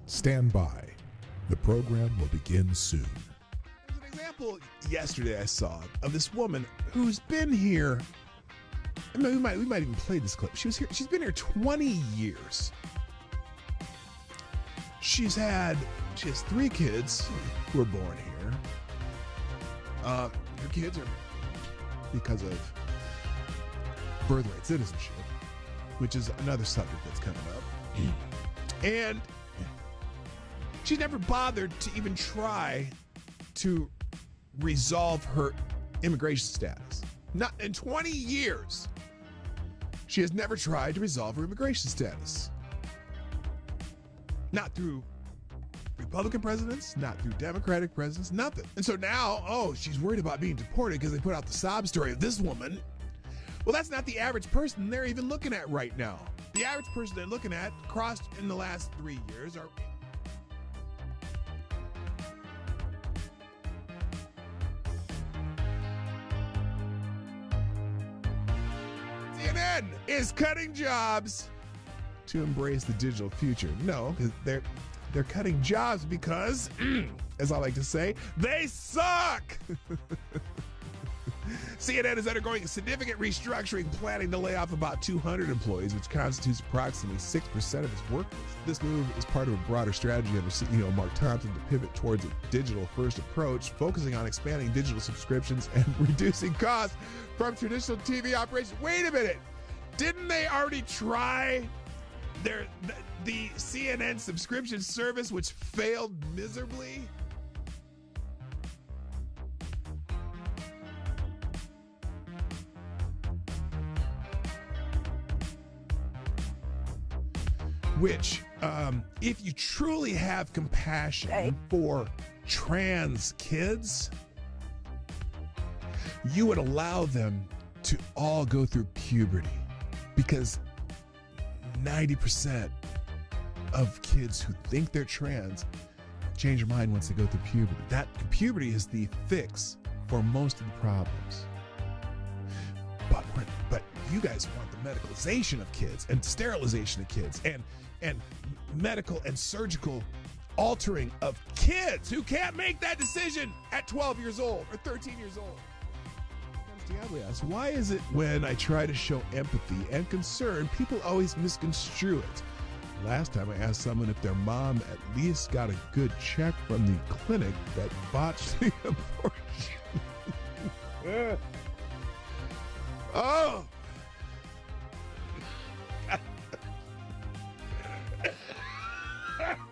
Stand by. The program will begin soon. There's an example yesterday I saw of this woman who's been here. I mean, we might even play this clip. She's been here 20 years. She has 3 kids who were born here. Her kids are because of birthright citizenship, which is another subject that's coming up. And she never bothered to even try to resolve her immigration status. Not in 20 years. She has never tried to resolve her immigration status. Not through Republican presidents, not through Democratic presidents, nothing. And so now, she's worried about being deported because they put out the sob story of this woman. Well, that's not the average person they're even looking at right now. The average person they're looking at crossed in the last 3 years are... CNN is cutting jobs to embrace the digital future. No, they're cutting jobs because, as I like to say, they suck. CNN is undergoing a significant restructuring, planning to lay off about 200 employees, which constitutes approximately 6% of its workforce. This move is part of a broader strategy under CEO Mark Thompson to pivot towards a digital-first approach, focusing on expanding digital subscriptions and reducing costs from traditional TV operations. Wait a minute. Didn't they already try the CNN subscription service, which failed miserably? Which, if you truly have compassion for trans kids, you would allow them to all go through puberty, because 90% of kids who think they're trans change their mind once they go through puberty. That puberty is the fix for most of the problems. But you guys want the medicalization of kids and sterilization of kids and medical and surgical altering of kids who can't make that decision at 12 years old or 13 years old. Diablo asks, why is it when I try to show empathy and concern, people always misconstrue it? Last time I asked someone if their mom at least got a good check from the clinic that botched the abortion. Oh!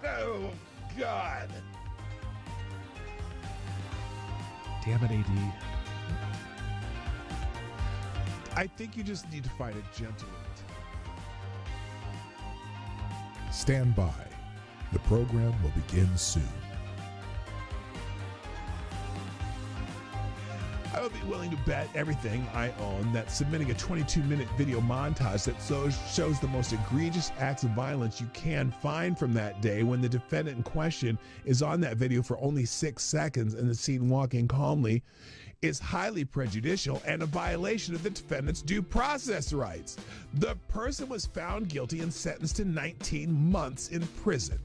Oh, God. Damn it, AD. I think you just need to find a gentle limit. Stand by. The program will begin soon. I would be willing to bet everything I own that submitting a 22-minute video montage that shows the most egregious acts of violence you can find from that day, when the defendant in question is on that video for only 6 seconds and the scene walking calmly, is highly prejudicial and a violation of the defendant's due process rights. The person was found guilty and sentenced to 19 months in prison.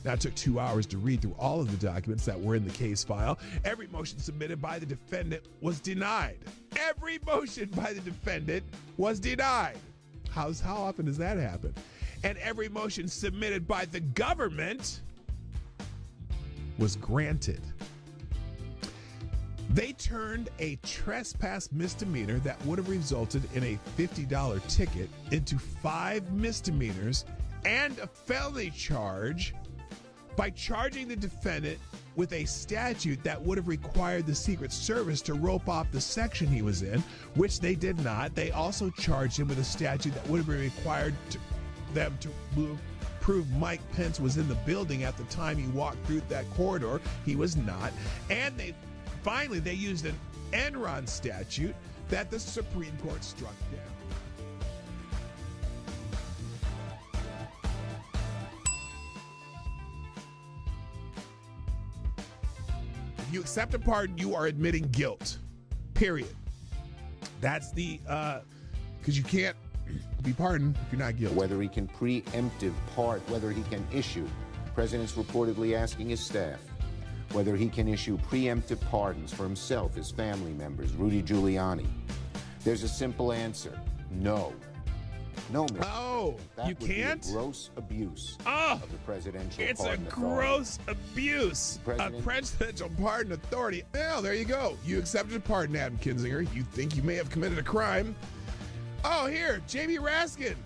Now, it took 2 hours to read through all of the documents that were in the case file. Every motion submitted by the defendant was denied. Every motion by the defendant was denied. How often does that happen? And every motion submitted by the government was granted. They turned a trespass misdemeanor that would have resulted in a $50 ticket into 5 misdemeanors and a felony charge by charging the defendant with a statute that would have required the Secret Service to rope off the section he was in, which they did not. They also charged him with a statute that would have required them to prove Mike Pence was in the building at the time he walked through that corridor. He was not. And they used an Enron statute that the Supreme Court struck down. If you accept a pardon, you are admitting guilt. Period. That's the, because you can't be pardoned if you're not guilty. Whether he can preemptive whether he can issue President's reportedly asking his staff whether he can issue preemptive pardons for himself, his family members, Rudy Giuliani. There's a simple answer: no. No, Mr. Oh, that you would can't? Be a gross abuse Oh, of the presidential it's a pardon authority. gross abuse of presidential pardon authority. Well, there you go. You accepted a pardon, Adam Kinzinger. You think you may have committed a crime. Oh, here, Jamie Raskin.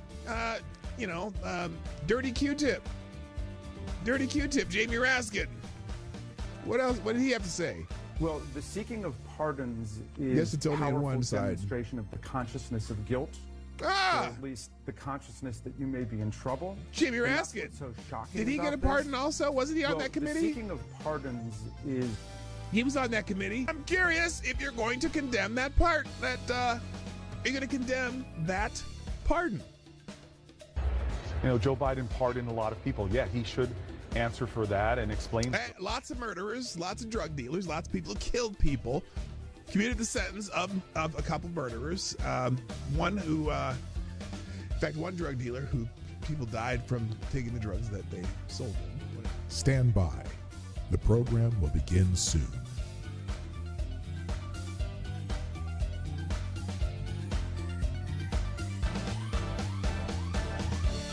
Dirty Q-tip. Dirty Q-tip, Jamie Raskin. What else? What did he have to say? Well, the seeking of pardons is Yes, it's only on powerful one side. demonstration of the consciousness of guilt, or at least the consciousness that you may be in trouble. Jamie And that's Raskin. what's so shocking Did he get a about pardon this. also? Wasn't he on Well, that committee? The seeking of pardons is... He was on that committee. I'm curious if you're going to condemn that part. Are you going to condemn that pardon? You know, Joe Biden pardoned a lot of people. Yeah, he should answer for that and explain. Lots of murderers, lots of drug dealers, lots of people who killed people. Commuted the sentence of a couple murderers. One who, in fact, one drug dealer who people died from taking the drugs that they sold them. Stand by. The program will begin soon.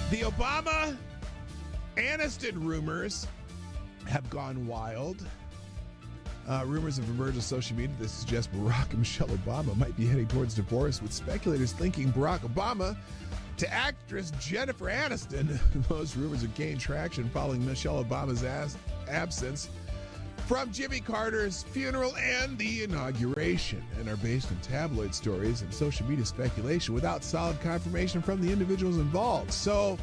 The Obama-Aniston rumors have gone wild. Rumors have emerged on social media that suggest Barack and Michelle Obama might be heading towards divorce, with speculators thinking Barack Obama to actress Jennifer Aniston. Those rumors have gained traction following Michelle Obama's absence from Jimmy Carter's funeral and the inauguration, and are based on tabloid stories and social media speculation without solid confirmation from the individuals involved. So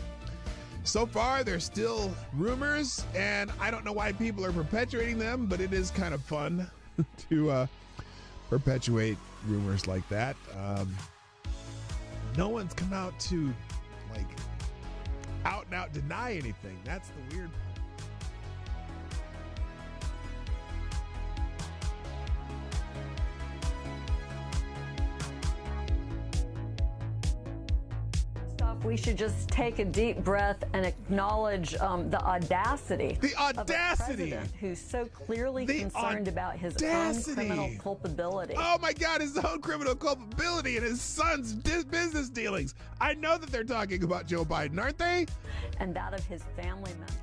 far, they're still rumors, and I don't know why people are perpetuating them, but it is kind of fun to perpetuate rumors like that. No one's come out to, out and out deny anything. That's the weird part. We should just take a deep breath and acknowledge the audacity. The audacity! Of a president who's so clearly concerned about his own criminal culpability. Oh my God, his own criminal culpability and his son's business dealings. I know that they're talking about Joe Biden, aren't they? And that of his family members.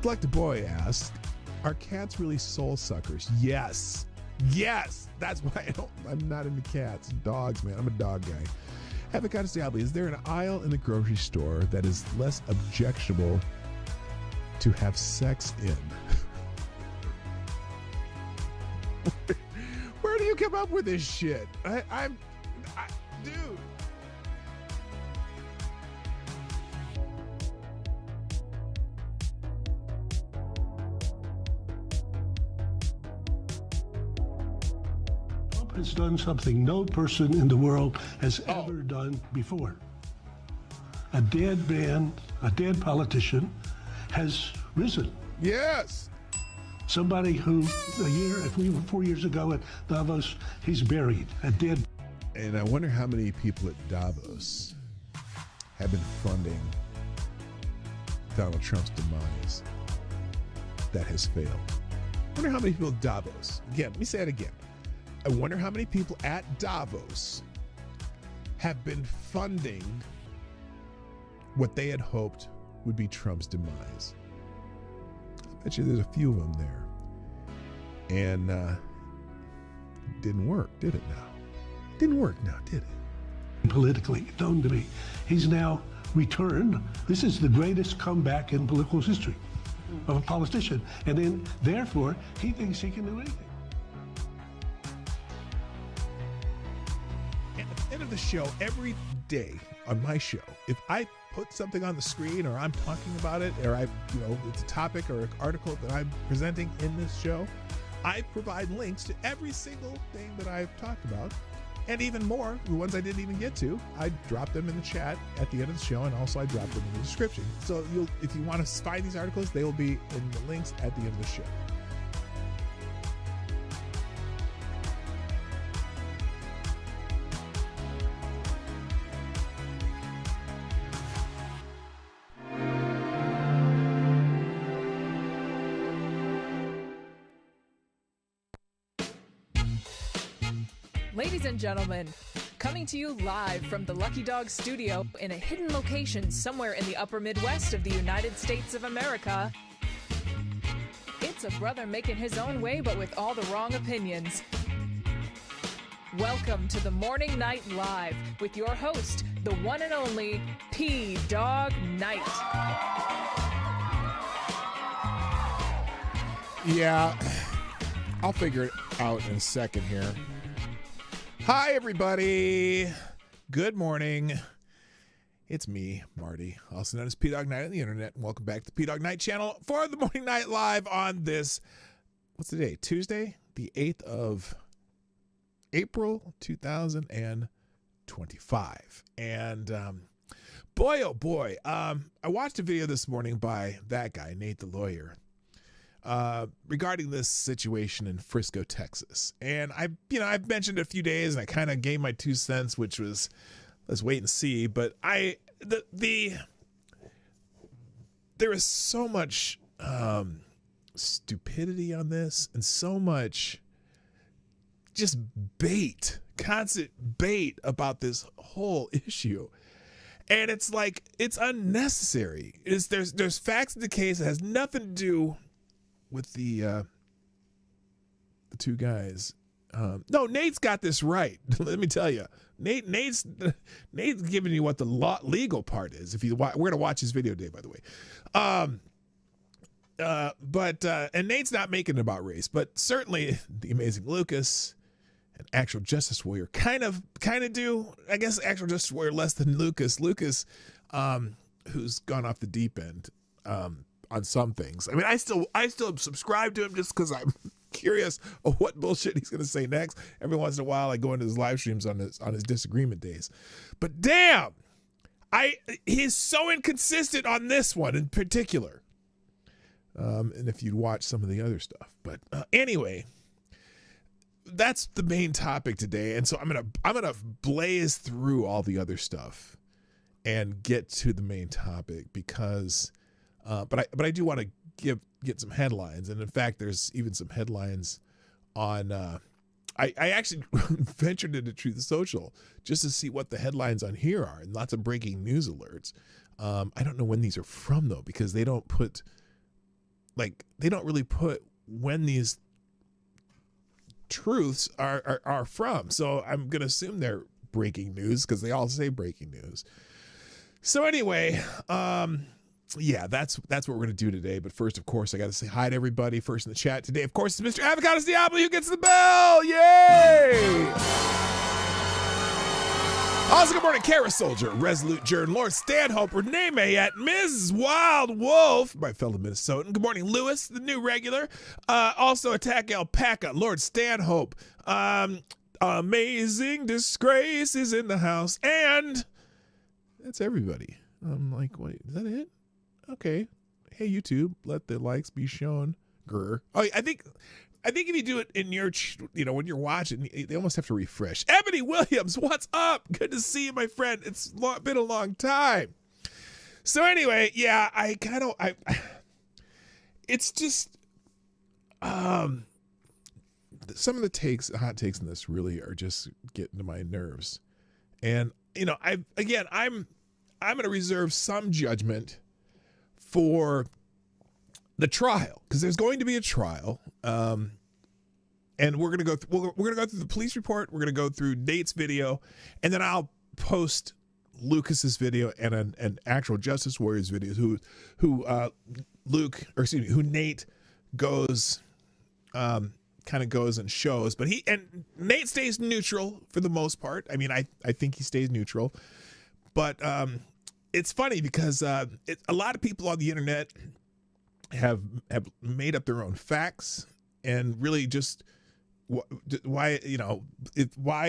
Like the boy asked, are cats really soul suckers? Yes. Yes. That's why I'm not into cats. Dogs, man. I'm a dog guy. Avocado Stably, is there an aisle in the grocery store that is less objectionable to have sex in? Where do you come up with this shit? Dude. Has done something no person in the world has ever done before. A dead man, a dead politician has risen. Yes. Somebody who if we were 4 years ago at Davos, he's buried, a dead. And I wonder how many people at Davos have been funding Donald Trump's demise that has failed. I wonder how many people at Davos, again, let me say it again. I wonder how many people at Davos have been funding what they had hoped would be Trump's demise. I bet you there's a few of them there. And it didn't work, did it now? Didn't work now, did it? Politically known to me. He's now returned. This is the greatest comeback in political history of a politician. And then, therefore, he thinks he can do anything. At the end of the show, every day on my show, if I put something on the screen or I'm talking about it, or it's a topic or an article that I'm presenting in this show, I provide links to every single thing that I've talked about, and even more, the ones I didn't even get to. I drop them in the chat at the end of the show, and also I drop them in the description. So if you want to find these articles, they will be in the links at the end of the show. Ladies and gentlemen, coming to you live from the Lucky Dog studio in a hidden location somewhere in the upper Midwest of the United States of America, it's a brother making his own way but with all the wrong opinions. Welcome to the Morning Night Live with your host, the one and only P-Dog Night. Yeah, I'll figure it out in a second here. Hi, everybody. Good morning. It's me, Marty, also known as P-Dog Night on the internet, and welcome back to the P-Dog Night channel for the Morning Night Live on this, what's the day? Tuesday, the 8th of April, 2025. And boy, oh boy, I watched a video this morning by that guy, Nate the Lawyer, regarding this situation in Frisco, Texas. And I've mentioned it a few days, and I kind of gave my 2 cents, which was, let's wait and see. But there is so much stupidity on this, and so much just constant bait about this whole issue. And it's like, it's unnecessary. There's facts in the case that has nothing to do with the 2 guys. No, Nate's got this right. Let me tell you, Nate's giving you what the legal part is. We're gonna watch his video today, by the way. And Nate's not making it about race, but certainly the amazing Lucas, an actual justice warrior, kind of do. I guess actual justice warrior less than Lucas. Lucas, who's gone off the deep end on some things. I mean, I still subscribe to him just because I'm curious of what bullshit he's going to say next. Every once in a while, I go into his live streams on his disagreement days. But damn, he's so inconsistent on this one in particular. And if you'd watch some of the other stuff, but anyway, that's the main topic today. And so I'm gonna blaze through all the other stuff and get to the main topic because. But I do want to get some headlines, and in fact, there's even some headlines on. I actually ventured into Truth Social just to see what the headlines on here are, and lots of breaking news alerts. I don't know when these are from though, because they don't really put when these truths are from. So I'm gonna assume they're breaking news because they all say breaking news. So anyway, yeah, that's what we're going to do today. But first, of course, I got to say hi to everybody. First in the chat today, of course, is Mr. Avocados Diablo who gets the bell. Yay! Also, good morning, Kara Soldier, Resolute Jern, Lord Stanhope, Renee Mayette, Ms. Wild Wolf, my fellow Minnesotan. Good morning, Lewis, the new regular. Also, Attack Alpaca, Lord Stanhope. Amazing Disgrace is in the house. And that's everybody. I'm like, wait, is that it? Okay. Hey, YouTube, let the likes be shown. Grr. Oh, I think if you do it in your, when you're watching, they almost have to refresh. Ebony Williams, what's up? Good to see you, my friend. It's been a long time. So anyway, yeah, it's just, some of the hot takes in this really are just getting to my nerves. And, I'm going to reserve some judgment for the trial, because there's going to be a trial, and we're going to go through the police report. We're going to go through Nate's video, and then I'll post Lucas's video and an actual Justice Warriors video who Nate goes kind of goes and shows, but Nate stays neutral for the most part. I mean, I think he stays neutral, but it's funny because a lot of people on the internet have made up their own facts and really just why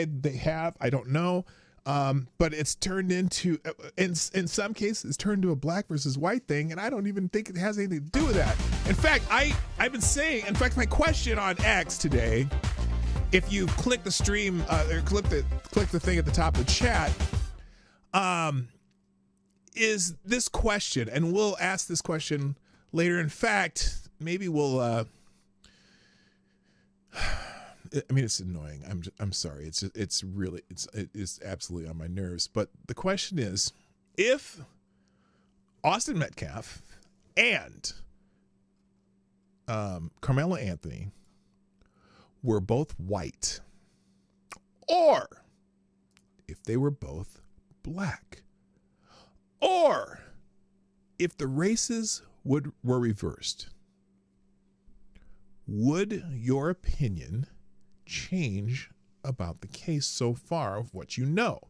they have, I don't know. But it's turned into, in some cases, it's turned into a black versus white thing, and I don't even think it has anything to do with that. In fact, I've been saying, my question on X today, if you click the stream or click the thing at the top of the chat, is this question, and we'll ask this question later. In fact, maybe we'll I mean, it's annoying. I'm sorry. It's absolutely on my nerves. But the question is, if Austin Metcalf and Carmelo Anthony were both white, or if they were both black, or if the races were reversed, would your opinion change about the case so far of what you know?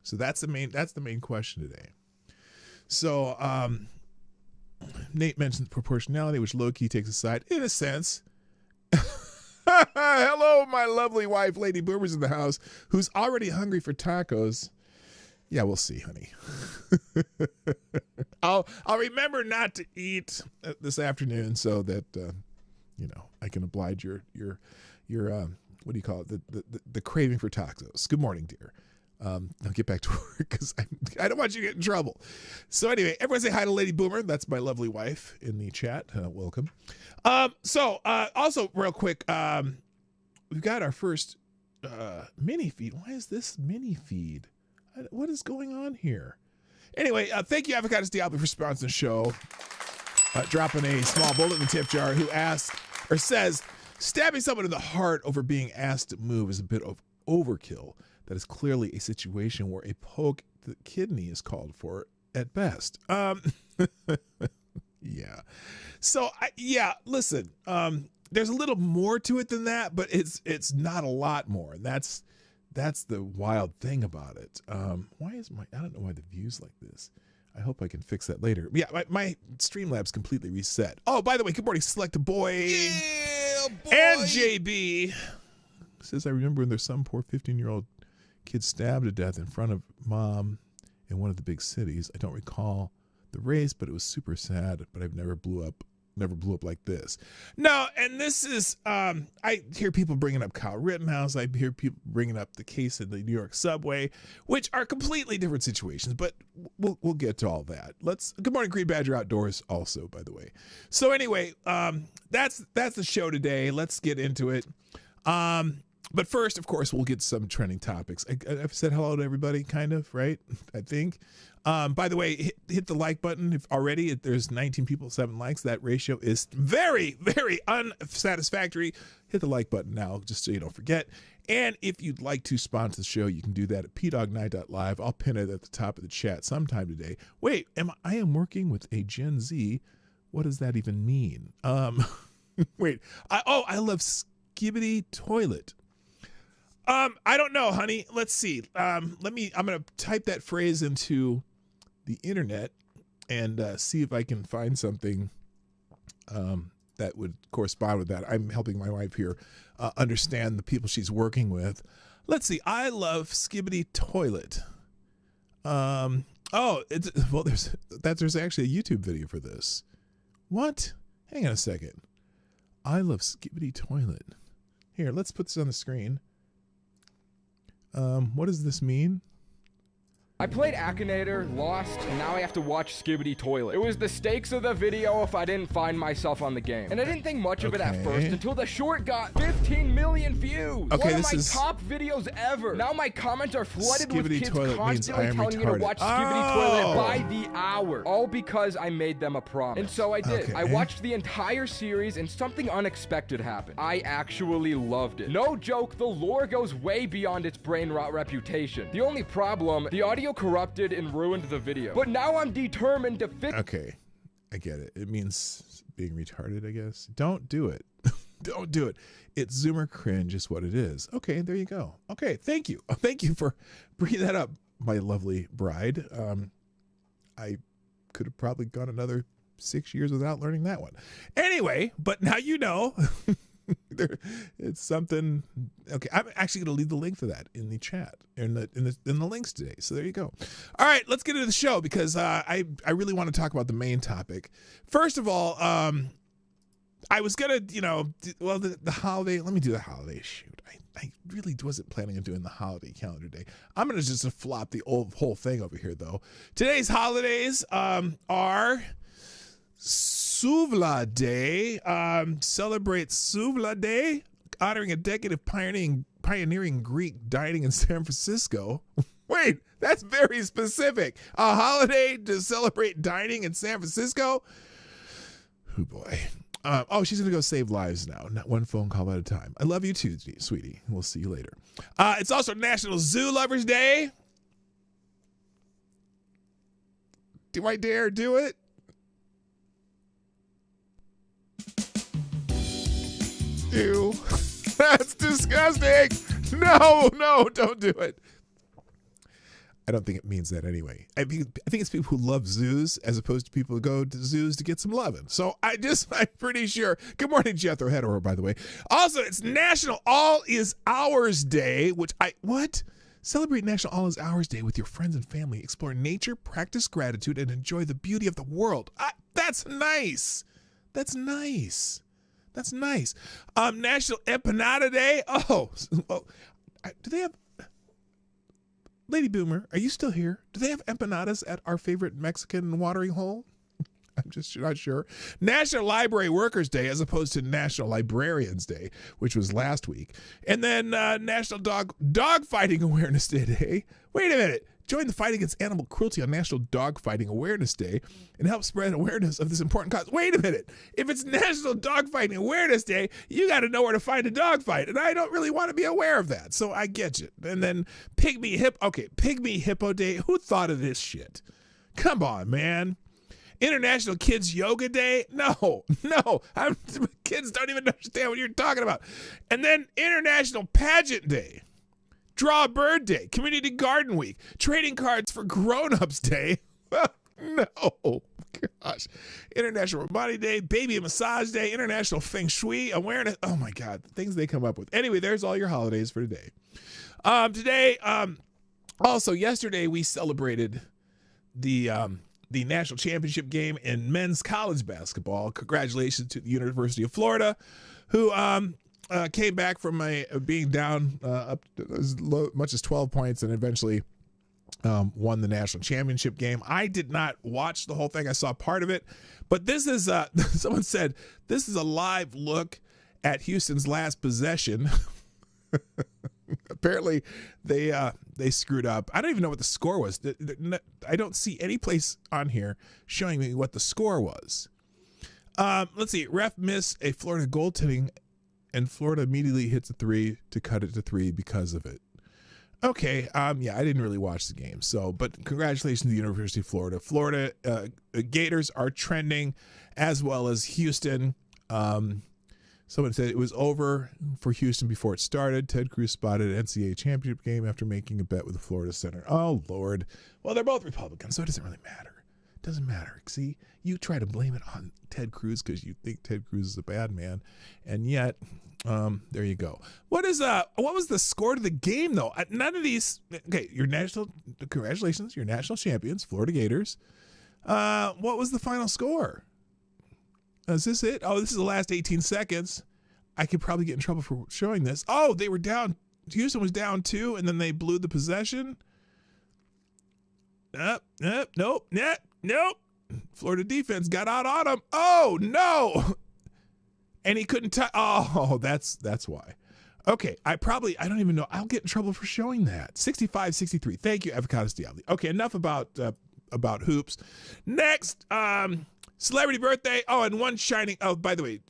So that's the main question today. So Nate mentioned proportionality, which low-key takes a side in a sense. Hello, my lovely wife, Lady Boomer's in the house, who's already hungry for tacos. Yeah, we'll see, honey. I'll remember not to eat this afternoon so that I can oblige your what do you call it? The craving for tacos. Good morning, dear. I'll get back to work because I don't want you to get in trouble. So anyway, everyone say hi to Lady Boomer. That's my lovely wife in the chat. Welcome. So also real quick, we've got our first mini feed. Why is this mini feed? What is going on here? Anyway, thank you, Avocados Diablo, for sponsoring the show. Dropping a small bullet in the tip jar, who asked or says, stabbing someone in the heart over being asked to move is a bit of overkill. That is clearly a situation where a poke to the kidney is called for at best. Yeah. So, listen, there's a little more to it than that, but it's not a lot more. And that's the wild thing about it. Why is I don't know why the view's like this. I hope I can fix that later. Yeah, my Streamlabs completely reset. Oh, by the way, good morning, Select Boy. Yeah, boy. And JB says, I remember when there's some poor 15-year-old kid stabbed to death in front of mom in one of the big cities. I don't recall the race, but it was super sad, but I've never blew up like this. No, and this is, I hear people bringing up Kyle Rittenhouse. I hear people bringing up the case in the New York subway, which are completely different situations, but we'll get to all that. Good morning, Green Badger Outdoors also, by the way. So anyway, that's the show today. Let's get into it. But first, of course, we'll get some trending topics. I've said hello to everybody, kind of, right? I think. By the way, hit the like button if already. There's 19 people, 7 likes. That ratio is very, very unsatisfactory. Hit the like button now, just so you don't forget. And if you'd like to sponsor the show, you can do that at pdognight.live. I'll pin it at the top of the chat sometime today. Wait, I am working with a Gen Z. What does that even mean? Wait. I love Skibbity Toilet. I don't know, honey. Let's see. I'm going to type that phrase into the internet and see if I can find something that would correspond with that. I'm helping my wife here understand the people she's working with. Let's see. I love Skibbity Toilet. There's actually a YouTube video for this. What? Hang on a second. I love Skibbity Toilet. Here, let's put this on the screen. What does this mean? I played Akinator, lost, and now I have to watch Skibbity Toilet. It was the stakes of the video if I didn't find myself on the game. And I didn't think much of it at first until the short got 15 million views. Okay, one of my top videos ever. Now my comments are flooded with kids constantly telling me to watch Skibbity Toilet by the hour. All because I made them a promise. And so I did. Okay. I watched the entire series and something unexpected happened. I actually loved it. No joke, the lore goes way beyond its brain rot reputation. The only problem, the audio corrupted and ruined the video. But now I'm determined to fix. Okay, I get it. It means being retarded, I guess. Don't do it. Don't do it. It's Zoomer cringe is what it is. Okay, there you go. Okay, thank you. Thank you for bringing that up, my lovely bride. I could have probably gone another 6 years without learning that one. Anyway, but now you know. It's something. Okay, I'm actually going to leave the link for that in the chat, in the links today. So there you go. All right, let's get into the show because I really want to talk about the main topic. First of all, I was gonna the holiday. Let me do the holiday shoot. I really wasn't planning on doing the holiday calendar day. I'm gonna just flop the whole thing over here though. Today's holidays are Suvla Day. Celebrate Suvla Day. honoring a decade of pioneering Greek dining in San Francisco. Wait, that's very specific. A holiday to celebrate dining in San Francisco? Oh, boy. She's going to go save lives now. Not one phone call at a time. I love you too, sweetie. We'll see you later. It's also National Zoo Lovers Day. Do I dare do it? Ew. That's disgusting. No, don't do it. I don't think it means that anyway. I think it's people who love zoos as opposed to people who go to zoos to get some loving. So I'm pretty sure. Good morning, Jethro Hedor, by the way. Also, it's National All Is Ours Day, Celebrate National All Is Ours Day with your friends and family. Explore nature, practice gratitude, and enjoy the beauty of the world. That's nice. That's nice. National Empanada Day. Do they have... Lady Boomer, are you still here? Do they have empanadas at our favorite Mexican watering hole? I'm just not sure. National Library Workers Day as opposed to National Librarians Day, which was last week. And then National Dog Fighting Awareness Day. Wait a minute. Join the fight against animal cruelty on National Dog Fighting Awareness Day and help spread awareness of this important cause. Wait a minute. If it's National Dog Fighting Awareness Day, you got to know where to find a dog fight. And I don't really want to be aware of that. So I get you. And then Pygmy Hippo Day. Who thought of this shit? Come on, man. International Kids Yoga Day. No. Kids don't even understand what you're talking about. And then International Pageant Day. Draw a Bird Day, Community Garden Week, Trading Cards for Grown-Ups Day. No, gosh. International Body Day, Baby Massage Day, International Feng Shui Awareness. Oh my God, the things they come up with. Anyway, there's all your holidays for today. Also yesterday we celebrated the national championship game in men's college basketball. Congratulations to the University of Florida, who came back from being down up to as much as 12 points and eventually won the national championship game. I did not watch the whole thing. I saw part of it, but this is someone said this is a live look at Houston's last possession. Apparently they screwed up. I don't even know what the score was. I don't see any place on here showing me what the score was. Let's see. Ref missed a Florida goaltending and Florida immediately hits a 3 to cut it to 3 because of it. Okay, I didn't really watch the game, but congratulations to the University of Florida. Florida Gators are trending, as well as Houston. Someone said it was over for Houston before it started. Ted Cruz spotted an NCAA championship game after making a bet with the Florida Center. Oh, Lord. Well, they're both Republicans, so it doesn't really matter. It doesn't matter. See, you try to blame it on Ted Cruz because you think Ted Cruz is a bad man, and yet there you go. What was the score to the game, though? None of these. Okay, congratulations, you're national champions, Florida Gators. What was the final score? Is this it? Oh, this is the last 18 seconds. I could probably get in trouble for showing this. Oh, they were down. Houston was down 2, and then they blew the possession. Nope. Florida defense got out on him. Oh, no. And he couldn't touch. Oh, that's why. Okay, I don't even know. I'll get in trouble for showing that. 65-63. Thank you, Avocados Diablo. Okay, enough about hoops. Next, celebrity birthday. Oh, and by the way,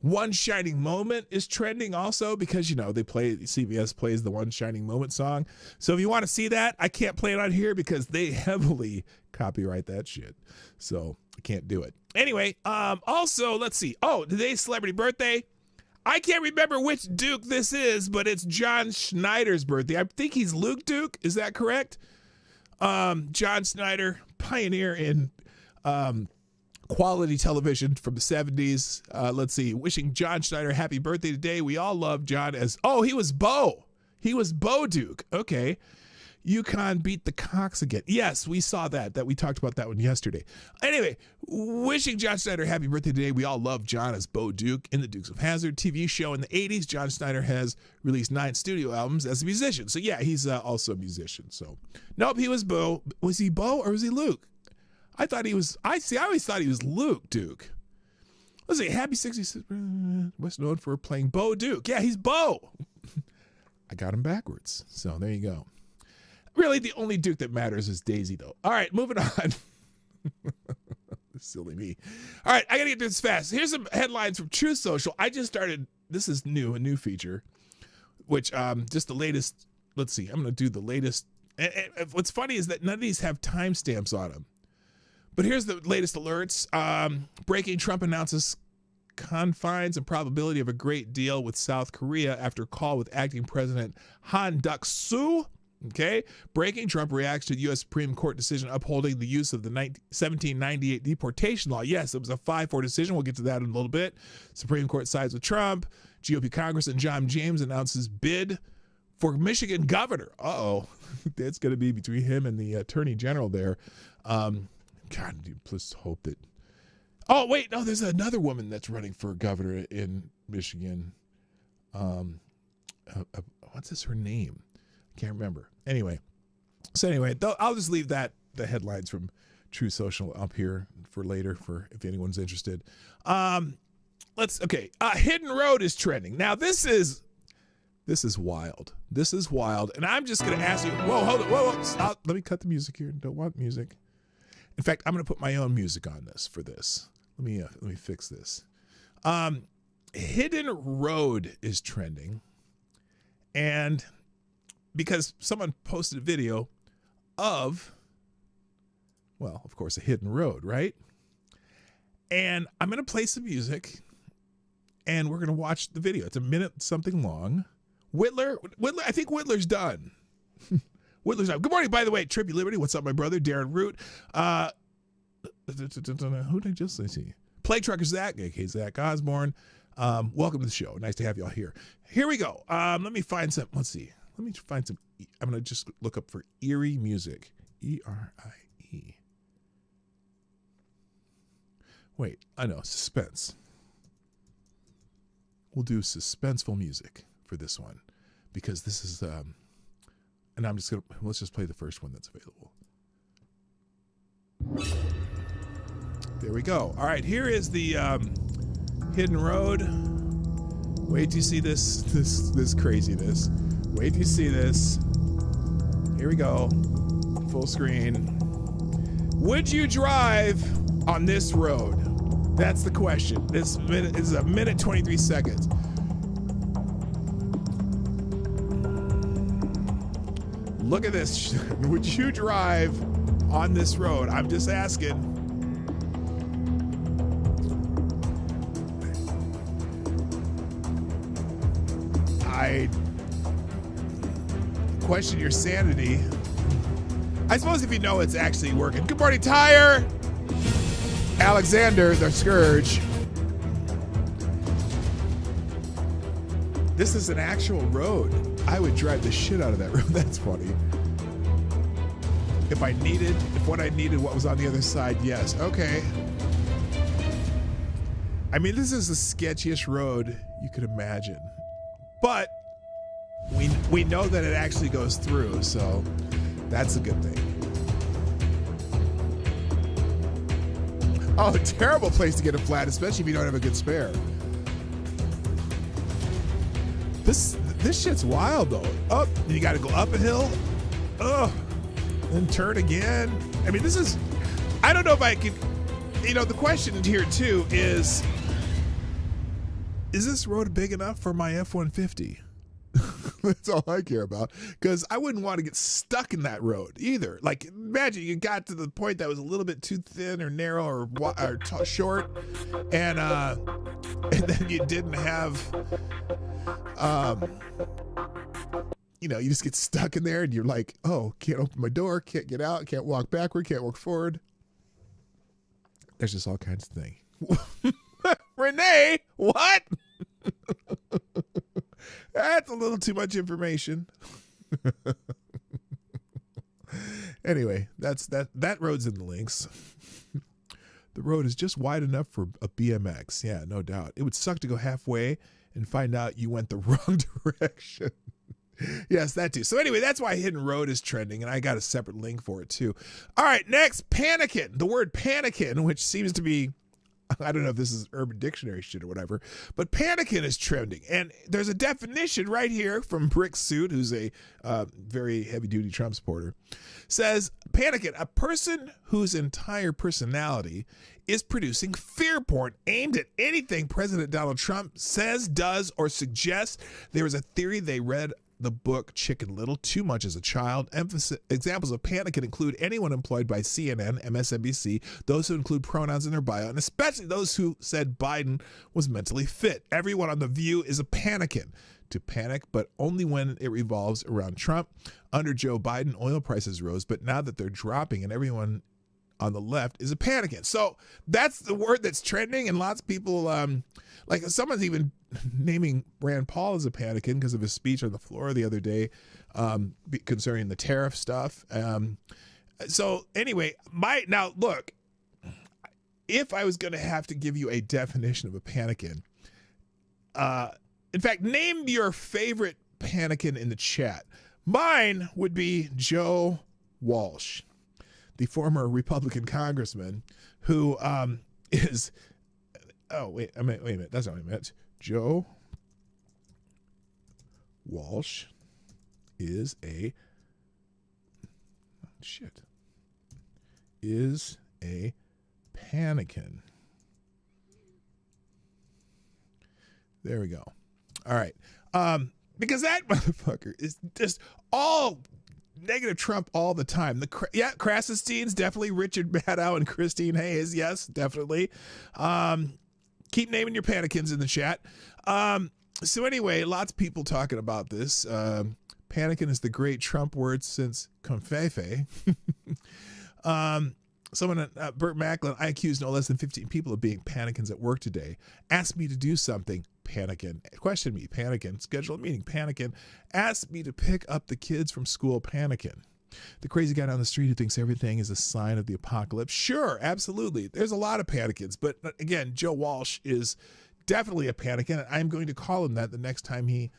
One Shining Moment is trending also because, CBS plays the One Shining Moment song. So if you want to see that, I can't play it on here because they heavily copyright that shit. So I can't do it. Anyway, also, let's see. Oh, today's celebrity birthday. I can't remember which Duke this is, but it's John Schneider's birthday. I think he's Luke Duke. Is that correct? John Schneider, pioneer in quality television from the 70s. Let's see. Wishing John Schneider happy birthday today. We all love John as... Oh, he was Bo. He was Bo Duke. Okay. UConn beat the Cox again. Yes, we saw that we talked about that one yesterday. Anyway, wishing John Schneider happy birthday today. We all love John as Bo Duke in the Dukes of Hazzard TV show in the 80s. John Schneider has released 9 studio albums as a musician. So yeah, he's also a musician. So nope, he was Bo. Was he Bo or was he Luke? I always thought he was Luke Duke. Let's see. Happy 66. What's known for playing Bo Duke? Yeah, he's Bo. I got him backwards. So there you go. Really, the only Duke that matters is Daisy, though. All right, moving on. Silly me. All right, I got to get this fast. Here's some headlines from Truth Social. I just started. This is new, a new feature, which just the latest. Let's see. I'm going to do the latest. And what's funny is that none of these have timestamps on them. But here's the latest alerts. Breaking: Trump announces confines and probability of a great deal with South Korea after call with acting President Han Duck-soo. Okay. Breaking: Trump reacts to the U.S. Supreme Court decision upholding the use of the 1798 deportation law. Yes, it was a 5-4 decision. We'll get to that in a little bit. Supreme Court sides with Trump. GOP Congressman John James announces bid for Michigan governor. Uh-oh. It's going to be between him and the attorney general there. God, let's hope that. Oh, wait. No, there's another woman that's running for governor in Michigan. What's her name? Can't remember. Anyway. So anyway, I'll just leave the headlines from True Social up here for later for if anyone's interested. Hidden Road is trending. Now this is wild. This is wild. And I'm just going to ask you, whoa, hold it. Whoa, stop. Let me cut the music here. Don't want music. In fact, I'm going to put my own music on this for this. Let me fix this. Hidden Road is trending. And because someone posted a video of, well, of course, a hidden road, right? And I'm going to play some music and we're going to watch the video. It's a minute something long. Whittler, I think Whittler's done. Whittler's done. Good morning, by the way, Trippy Liberty. What's up, my brother? Darren Root. Who did I just see? Plague Trucker Zach, aka Zach Osborne. Welcome to the show. Nice to have y'all here. Here we go. Let me find some. Let's see. Let me find some. I'm going to just look up for eerie music. E-R-I-E. Wait, I know. Suspense. We'll do suspenseful music for this one because this is, and I'm just going to, let's just play the first one that's available. There we go. All right, here is the Hidden Road. Wait till you see this craziness. Wait till you see this. Here we go. Full screen. Would you drive on this road? That's the question. This minute is a minute 23 seconds. Look at this. Would you drive on this road? I'm just asking. I question your sanity. I suppose if you know it's actually working. Good morning, Tyre. Alexander, the Scourge. This is an actual road. I would drive the shit out of that road. That's funny. If what I needed, what was on the other side, yes. Okay. I mean, this is the sketchiest road you could imagine. But we know that it actually goes through, so that's a good thing. Oh, terrible place to get a flat, especially if you don't have a good spare. This shit's wild though. Up, you got to go up a hill. Ugh, then turn again. I mean, this is. I don't know if I could. You know, the question here too is this road big enough for my F-150? That's all I care about, because I wouldn't want to get stuck in that road either. Like, imagine you got to the point that was a little bit too thin or narrow or short, and then you didn't have, you just get stuck in there and you're like, oh, can't open my door, can't get out, can't walk backward, can't walk forward. There's just all kinds of things. Renee, what? That's a little too much information. Anyway, that road's in the links. The road is just wide enough for a BMX. Yeah, no doubt. It would suck to go halfway and find out you went the wrong direction. Yes, that too. So anyway, that's why Hidden Road is trending, and I got a separate link for it too. All right, next, panicking. The word panicking, which seems to be I don't know if this is Urban Dictionary shit or whatever, but panicking is trending. And there's a definition right here from Brick Suit, who's a very heavy-duty Trump supporter, says, panicking, a person whose entire personality is producing fear porn aimed at anything President Donald Trump says, does, or suggests. There is a theory they read the book Chicken Little too much as a child. Examples of panicking include anyone employed by CNN, MSNBC, those who include pronouns in their bio, and especially those who said Biden was mentally fit. Everyone on The View is a panicking. To panic, but only when it revolves around Trump. Under Joe Biden, oil prices rose, but now that they're dropping and everyone on the left is a panicking. So that's the word that's trending, and lots of people, like someone's even naming Rand Paul as a panicking because of his speech on the floor the other day concerning the tariff stuff. So anyway, now look, if I was going to have to give you a definition of a panicking, in fact, name your favorite panicking in the chat. Mine would be Joe Walsh, the former Republican congressman who is, oh, wait a minute, that's not what I meant. Joe Walsh is a, is a panicking. There we go. All right. Because that motherfucker is just all negative Trump all the time. Krassenstein's definitely Richard Maddow and Christine Hayes. Yes, definitely. Keep naming your panicking in the chat. So anyway, lots of people talking about this. Panicking is the great Trump word since confefe. Someone, Burt Macklin, I accused no less than 15 people of being panicking at work today. Asked me to do something, panicking. Questioned me, panicking. Schedule a meeting, panicking. Asked me to pick up the kids from school, panicking. The crazy guy down the street who thinks everything is a sign of the apocalypse. Sure, absolutely. There's a lot of panickins, but again, Joe Walsh is definitely a panickin, and I'm going to call him that the next time he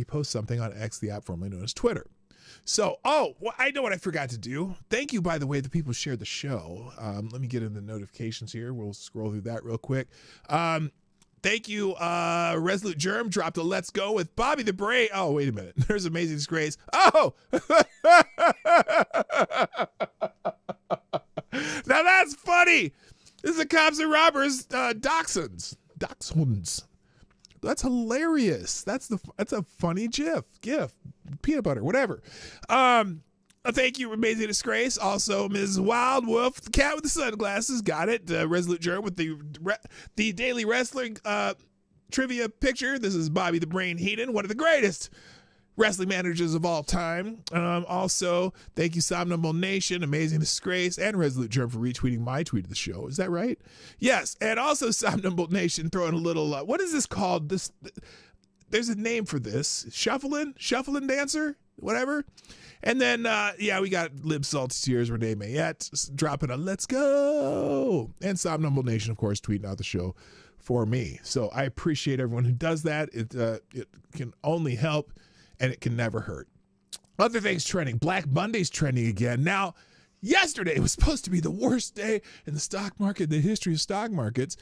posts something on X, the app formerly known as Twitter. So, I know what I forgot to do. Thank you, by the way, the people who shared the show. Let me get in the notifications here. We'll scroll through that real quick. Thank you, Resolute Germ dropped a Let's Go with Bobby the Brain. Oh, wait a minute. There's Amazing Disgrace. Oh! Now that's funny. This is the Cops and Robbers Dachshunds. That's hilarious. That's a funny GIF, peanut butter, whatever. Thank you, Amazing Disgrace. Also, Ms. Wild Wolf, the cat with the sunglasses, got it. Resolute Germ with the Daily Wrestling trivia picture. This is Bobby the Brain Heenan, one of the greatest wrestling managers of all time. Also, thank you, Somnambule Nation, Amazing Disgrace, and Resolute Germ for retweeting my tweet of the show. Is that right? Yes. And also, Somnambule Nation throwing a little, what is this called? There's a name for this. Shuffling dancer? Whatever. And then, we got Lib Salty Tears, Renee Mayette dropping a Let's Go. And Somnambule Nation, of course, tweeting out the show for me. So I appreciate everyone who does that. It can only help, and it can never hurt. Other things trending. Black Monday's trending again. Now, yesterday was supposed to be the worst day in the stock market, the history of stock markets.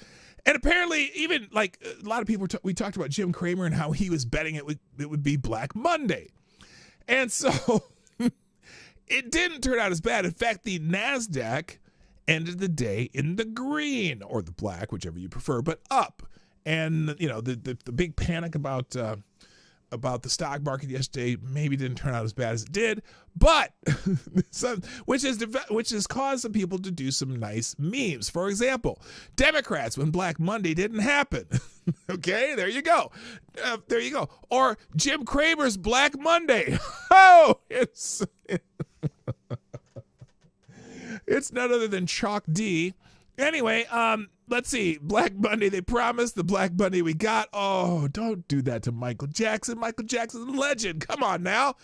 And apparently, even like a lot of people, we talked about Jim Cramer and how he was betting it would be Black Monday. And so it didn't turn out as bad. In fact, the NASDAQ ended the day in the green, or the black, whichever you prefer, but up. And, the big panic about the stock market yesterday maybe didn't turn out as bad as it did, but which has caused some people to do some nice memes. For example, Democrats when Black Monday didn't happen. Okay, there you go. Or Jim Cramer's Black Monday. Oh, it's none other than Chalk D. Anyway, let's see. Black Monday, they promised. The Black Monday we got. Oh, don't do that to Michael Jackson. Michael Jackson's a legend. Come on now.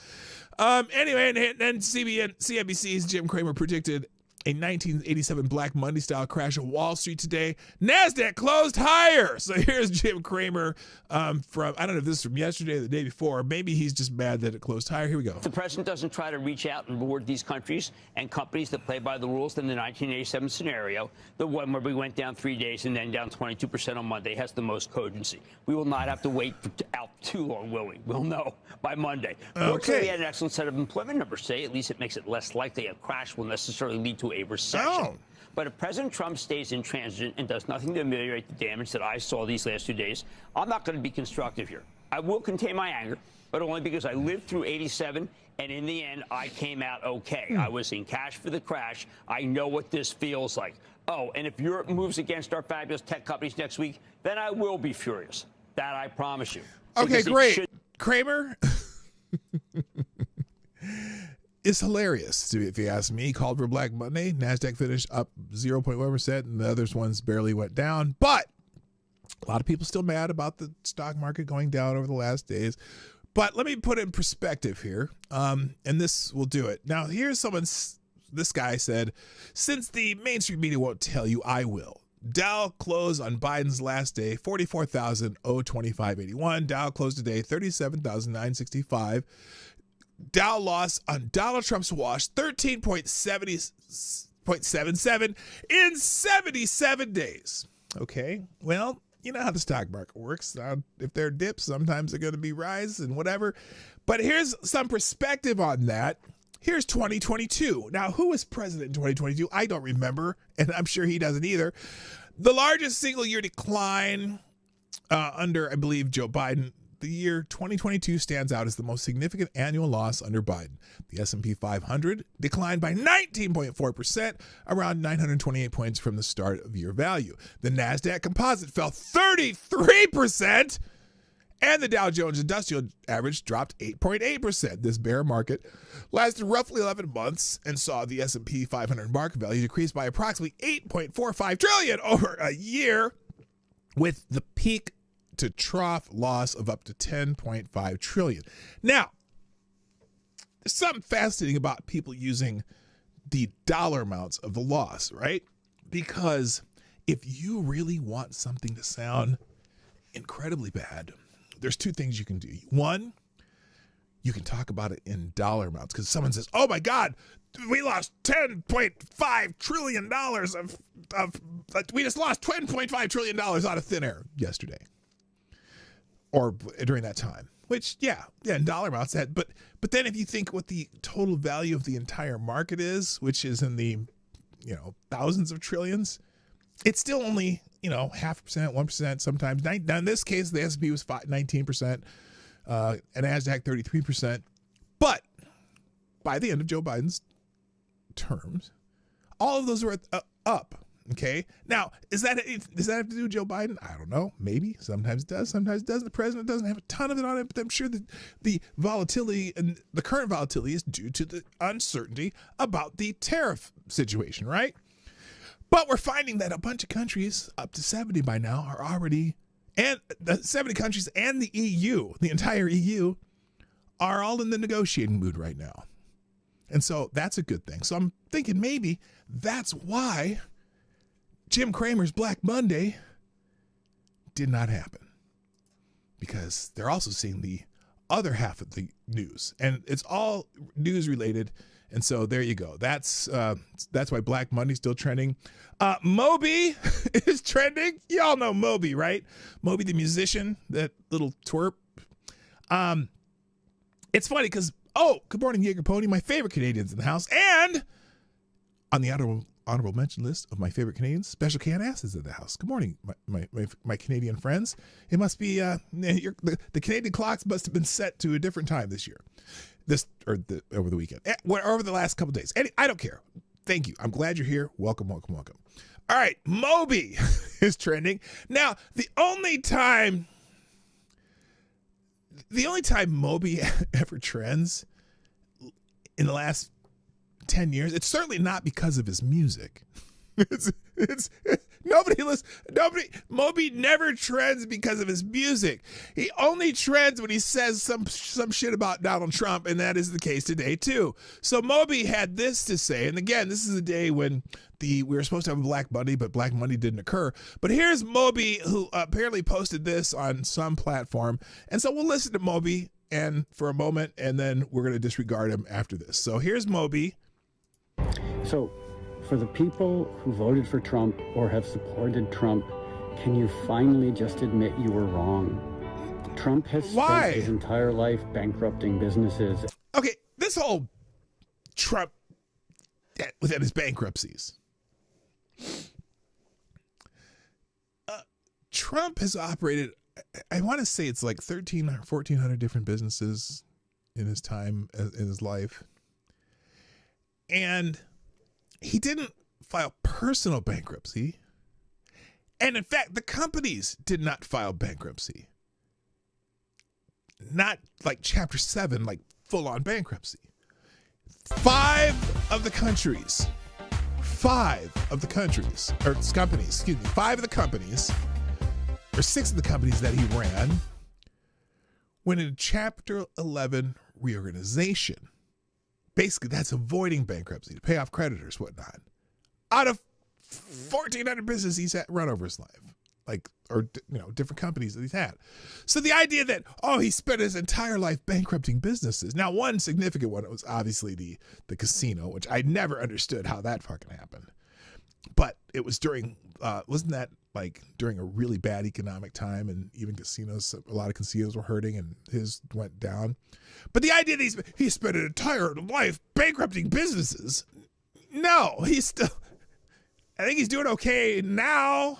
Anyway, and then CNBC's Jim Cramer predicted a 1987 Black Monday style crash of Wall Street today. NASDAQ closed higher. So here's Jim Cramer from, I don't know if this is from yesterday or the day before. Maybe he's just mad that it closed higher. Here we go. If the president doesn't try to reach out and reward these countries and companies that play by the rules, then the 1987 scenario, the one where we went down 3 days and then down 22% on Monday, has the most cogency. We will not have to wait out too long, will we? We'll know by Monday. Fortunately, we had an excellent set of employment numbers today. At least it makes it less likely a crash will necessarily lead to a recession. Oh. But if President Trump stays intransigent and does nothing to ameliorate the damage that I saw these last 2 days, I'm not going to be constructive here. I will contain my anger, but only because I lived through 87, and in the end, I came out okay. I was in cash for the crash. I know what this feels like. Oh, and if Europe moves against our fabulous tech companies next week, then I will be furious. That I promise you. Okay, great. Kramer is hilarious, if you ask me. He called for Black Monday. NASDAQ finished up 0.1%, and the other ones barely went down. But a lot of people still mad about the stock market going down over the last days. But let me put it in perspective here, and this will do it. Now, here's this guy said, since the mainstream media won't tell you, I will. Dow closed on Biden's last day, 44,025.81. Dow closed today, 37,965. Dow lost on Donald Trump's wash, 13.77 in 77 days. Okay, well, you know how the stock market works. If there are dips, sometimes they're going to be rise and whatever. But here's some perspective on that. Here's 2022. Now, who was president in 2022? I don't remember, and I'm sure he doesn't either. The largest single-year decline under, I believe, Joe Biden. The year 2022 stands out as the most significant annual loss under Biden. The S&P 500 declined by 19.4%, around 928 points from the start of year value. The NASDAQ composite fell 33%, and the Dow Jones Industrial Average dropped 8.8%. This bear market lasted roughly 11 months and saw the S&P 500 market value decrease by approximately $8.45 trillion over a year, with the peak to trough loss of up to $10.5 trillion. Now, there's something fascinating about people using the dollar amounts of the loss, right? Because if you really want something to sound incredibly bad, there's two things you can do. One, you can talk about it in dollar amounts, because someone says, oh my God, we lost $10.5 trillion we just lost $10.5 trillion out of thin air yesterday. Or during that time, which, yeah, in dollar amounts, but then if you think what the total value of the entire market is, which is in the, thousands of trillions, it's still only, 0.5%, 1%, sometimes. Now, in this case, the S&P was 19%, and NASDAQ 33%. But by the end of Joe Biden's terms, all of those were up. Okay. Now, does that have to do with Joe Biden? I don't know. Maybe. Sometimes it does. Sometimes it doesn't. The president doesn't have a ton of it on it, but I'm sure that the volatility and the current volatility is due to the uncertainty about the tariff situation, right? But we're finding that a bunch of countries, up to 70 by now, are already, and the 70 countries and the EU, the entire EU, are all in the negotiating mood right now. And so that's a good thing. So I'm thinking maybe that's why Jim Cramer's Black Monday did not happen, because they're also seeing the other half of the news, and it's all news related. And so there you go. That's why Black Monday's still trending. Moby is trending. Y'all know Moby, right? Moby, the musician, that little twerp. It's funny because, good morning, Jaeger Pony, my favorite Canadians in the house, and on the honorable mention list of my favorite Canadians, Special Can Ass is in the house. Good morning, my Canadian friends. It must be the Canadian clocks must have been set to a different time this year, over the weekend, over the last couple of days. I don't care. Thank you. I'm glad you're here. Welcome, welcome, welcome. All right, Moby is trending now. The only time Moby ever trends in the last 10 years, it's certainly not because of his music. It's Moby never trends because of his music. He only trends when he says some shit about Donald Trump, and that is the case today too. So Moby had this to say, and again, this is a day when we were supposed to have a Black Monday, but Black Monday didn't occur. But here's Moby, who apparently posted this on some platform, and so we'll listen to Moby and for a moment, and then we're going to disregard him after this. So here's Moby. So, for the people who voted for Trump or have supported Trump, can you finally just admit you were wrong? Trump has spent his entire life bankrupting businesses. Okay, this whole Trump within his bankruptcies. Trump has operated, I want to say it's like 1,300, 1,400 different businesses in his time, in his life. And he didn't file personal bankruptcy. And in fact, the companies did not file bankruptcy. Not like Chapter 7, like full-on bankruptcy. 5 of the companies, or 6 of the companies that he ran went into Chapter 11 reorganization. Basically, that's avoiding bankruptcy to pay off creditors, whatnot. Out of 1,400 businesses he's run over his life, different companies that he's had. So the idea that he spent his entire life bankrupting businesses. Now, one significant one was obviously the casino, which I never understood how that fucking happened. But it was during wasn't that like during a really bad economic time, and even a lot of casinos were hurting, and his went down. But the idea that he spent an entire life bankrupting businesses, no, I think he's doing okay now.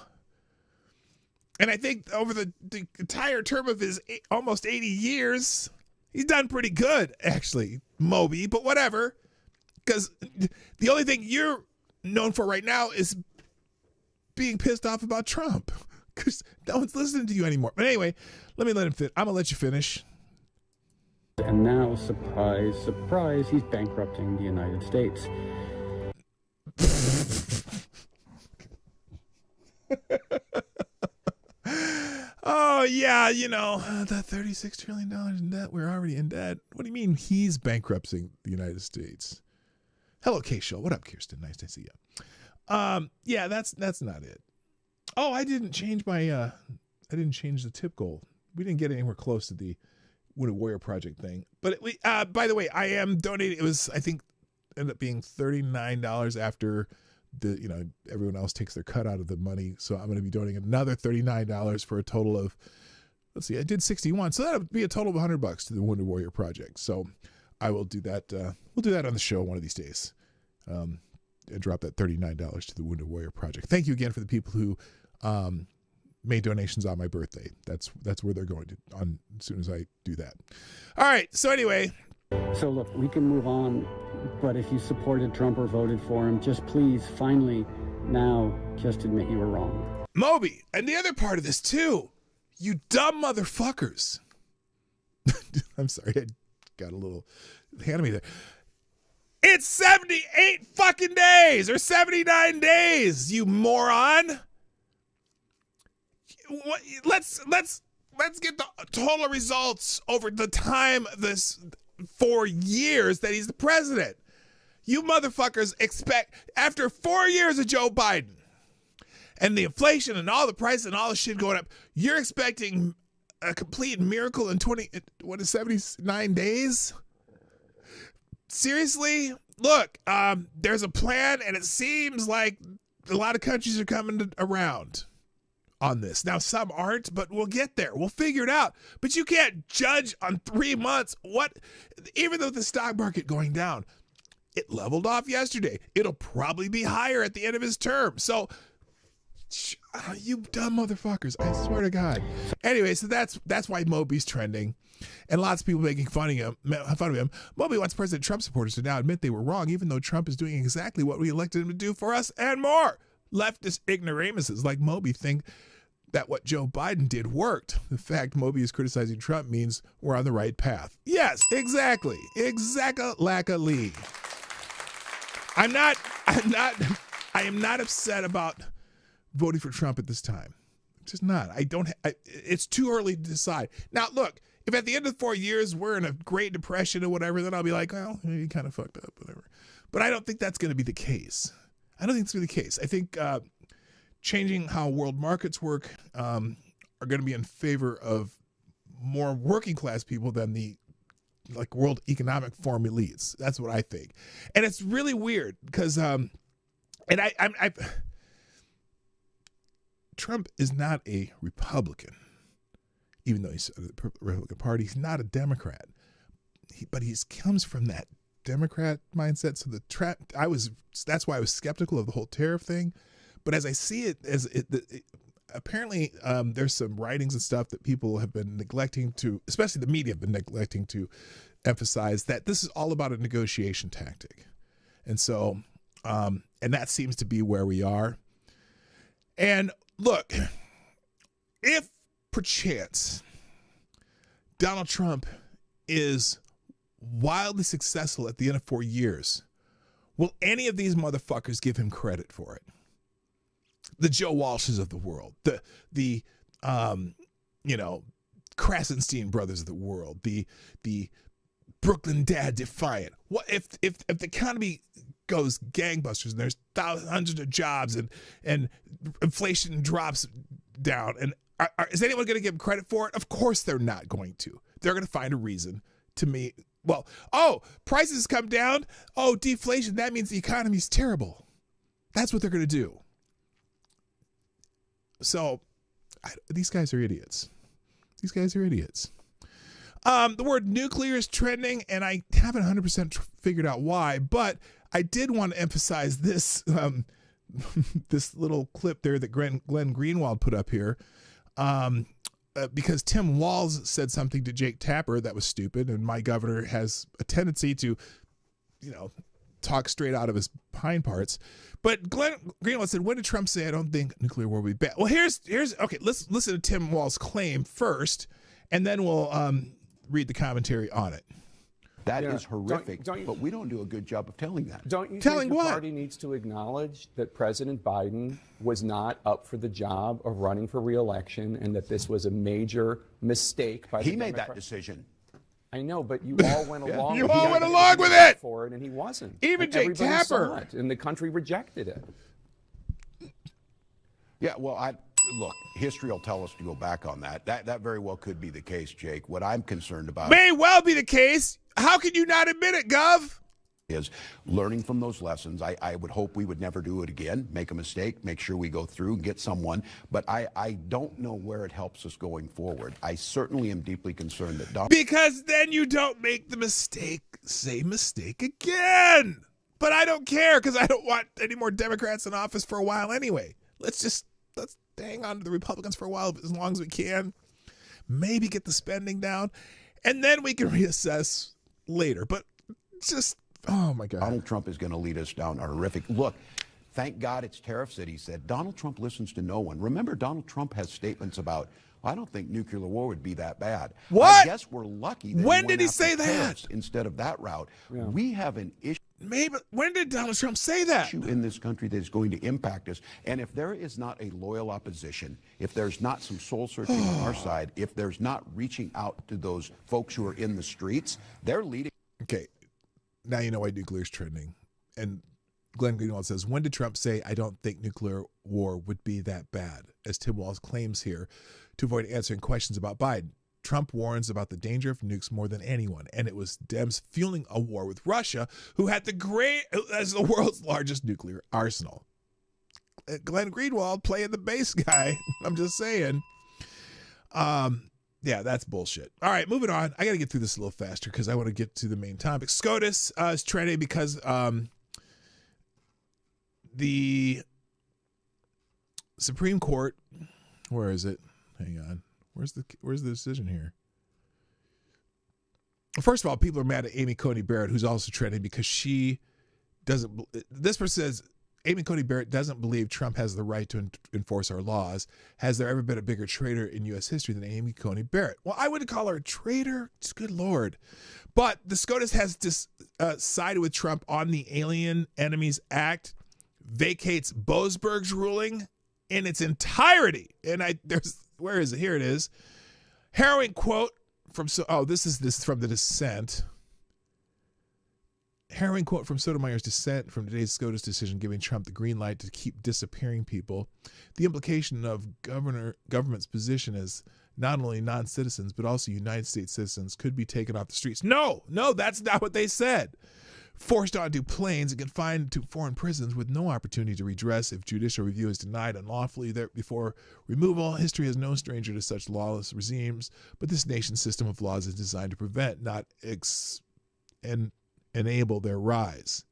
And I think over the entire term of his almost 80 years, he's done pretty good, actually, Moby, but whatever. Because the only thing you're known for right now is being pissed off about Trump, because no one's listening to you anymore. But anyway, I'm going to let you finish. And now, surprise, surprise, he's bankrupting the United States. Oh, yeah, that $36 trillion in debt, we're already in debt. What do you mean he's bankrupting the United States? Hello, K-Show. What up, Kirsten? Nice to see you. Yeah, that's not it. Oh, I didn't change the tip goal. We didn't get anywhere close to the Wounded Warrior Project thing. But by the way, I am donating. It was, I think, ended up being $39 after everyone else takes their cut out of the money. So I'm going to be donating another $39 for a total of, let's see, I did 61. So that would be a total of $100 to the Wounded Warrior Project. So I will do that. We'll do that on the show one of these days. And drop that $39 to the Wounded Warrior Project. Thank you again for the people who made donations on my birthday. That's where they're going to on as soon as I do that. All right. So anyway. So look, we can move on, but if you supported Trump or voted for him, just please, finally, now, just admit you were wrong. Moby, and the other part of this too, you dumb motherfuckers. I'm sorry, I got a little hand of me there. It's 78 fucking days or 79 days, you moron. Let's get the total results over the time this 4 years that he's the president. You motherfuckers expect, after 4 years of Joe Biden and the inflation and all the prices and all the shit going up, you're expecting a complete miracle in 79 days? Seriously? Look, there's a plan, and it seems like a lot of countries are coming around on this. Now, some aren't, but we'll get there. We'll figure it out. But you can't judge on 3 months even though the stock market going down, it leveled off yesterday. It'll probably be higher at the end of his term. So, you dumb motherfuckers, I swear to God. Anyway, so that's why Moby's trending. And lots of people making fun of him. Moby wants President Trump supporters to now admit they were wrong, even though Trump is doing exactly what we elected him to do for us and more. Leftist ignoramuses like Moby think that what Joe Biden did worked. The fact Moby is criticizing Trump means we're on the right path. Yes, exactly. I am not upset about voting for Trump at this time. Just not. It's too early to decide. Now, look, if at the end of 4 years we're in a Great Depression or whatever, then I'll be like, well, you kind of fucked up, whatever. But I don't think that's going to be the case. I don't think it's going to be the case. I think changing how world markets work are going to be in favor of more working class people than the World Economic Forum elites. That's what I think. And it's really weird because, Trump is not a Republican, even though he's the Republican Party. He's not a Democrat, but he comes from that Democrat mindset. So that's why I was skeptical of the whole tariff thing. But as I see it, apparently there's some writings and stuff that people have been neglecting to, especially the media have been neglecting to emphasize that this is all about a negotiation tactic. And so, and that seems to be where we are. And look, if perchance Donald Trump is wildly successful at the end of 4 years, will any of these motherfuckers give him credit for it? The Joe Walshes of the world, the Krasenstein brothers of the world, the Brooklyn Dad Defiant. What if the economy goes gangbusters and there's hundreds of jobs and inflation drops down, and is anyone going to give them credit for it? Of course they're not going to. They're going to find a reason to prices come down. Oh, deflation. That means the economy's terrible. That's what they're going to do. So these guys are idiots. These guys are idiots. The word nuclear is trending, and I haven't 100% figured out why, but I did want to emphasize this this little clip there that Glenn Greenwald put up here, because Tim Walz said something to Jake Tapper that was stupid, and my governor has a tendency to, talk straight out of his pine parts. But Glenn Greenwald said, when did Trump say, I don't think nuclear war will be bad? Well, here's okay, let's listen to Tim Walz's claim first, and then we'll read the commentary on it. That is horrific, but we don't do a good job of telling that. Don't you think the party needs to acknowledge that President Biden was not up for the job of running for re-election and that this was a major mistake by the He made that decision. I know, but you all went along. You all went along with it for it, and he wasn't. Even Jake Tapper saw it, and the country rejected it. Yeah, well, look, history will tell us to go back on that. That very well could be the case, Jake. What I'm concerned about may well be the case. How can you not admit it, Gov? Is learning from those lessons. I would hope we would never do it again, make a mistake, make sure we go through and get someone. But I don't know where it helps us going forward. I certainly am deeply concerned that Donald... Because then you don't make the same mistake again. But I don't care because I don't want any more Democrats in office for a while anyway. Let's hang on to the Republicans for a while as long as we can. Maybe get the spending down. And then we can reassess later. But just... oh, my God. Donald Trump is going to lead us down a horrific... Look, thank God it's tariffs that he said. Donald Trump listens to no one. Remember, Donald Trump has statements about, I don't think nuclear war would be that bad. What? I guess we're lucky that when did he say that? Instead of that route. Yeah. We have an issue. Maybe. When did Donald Trump say that? In this country that is going to impact us. And if there is not a loyal opposition, if there's not some soul searching on our side, if there's not reaching out to those folks who are in the streets, they're leading... Okay. Now you know why nuclear is trending. And Glenn Greenwald says, when did Trump say, I don't think nuclear war would be that bad? As Tim Walz claims here, to avoid answering questions about Biden. Trump warns about the danger of nukes more than anyone. And it was Dems fueling a war with Russia, who had as the world's largest nuclear arsenal. Glenn Greenwald playing the bass guy. I'm just saying. Yeah, that's bullshit. All right, moving on. I got to get through this a little faster because I want to get to the main topic. SCOTUS is trending because the Supreme Court, where is it? Hang on. Where's the decision here? First of all, people are mad at Amy Coney Barrett, who's also trending because she doesn't. This person says Amy Coney Barrett doesn't believe Trump has the right to enforce our laws. Has there ever been a bigger traitor in U.S. history than Amy Coney Barrett? Well, I wouldn't call her a traitor. Good Lord. But the SCOTUS has sided with Trump on the Alien Enemies Act, vacates Boasberg's ruling in its entirety. And where is it? Here it is. Harrowing quote from this is from the dissent. Harrowing quote from Sotomayor's dissent from today's SCOTUS decision giving Trump the green light to keep disappearing people. The implication of government's position as not only non-citizens but also United States citizens could be taken off the streets. No, that's not what they said. Forced onto planes and confined to foreign prisons with no opportunity to redress if judicial review is denied unlawfully before removal. History is no stranger to such lawless regimes, but this nation's system of laws is designed to prevent, not enable their rise.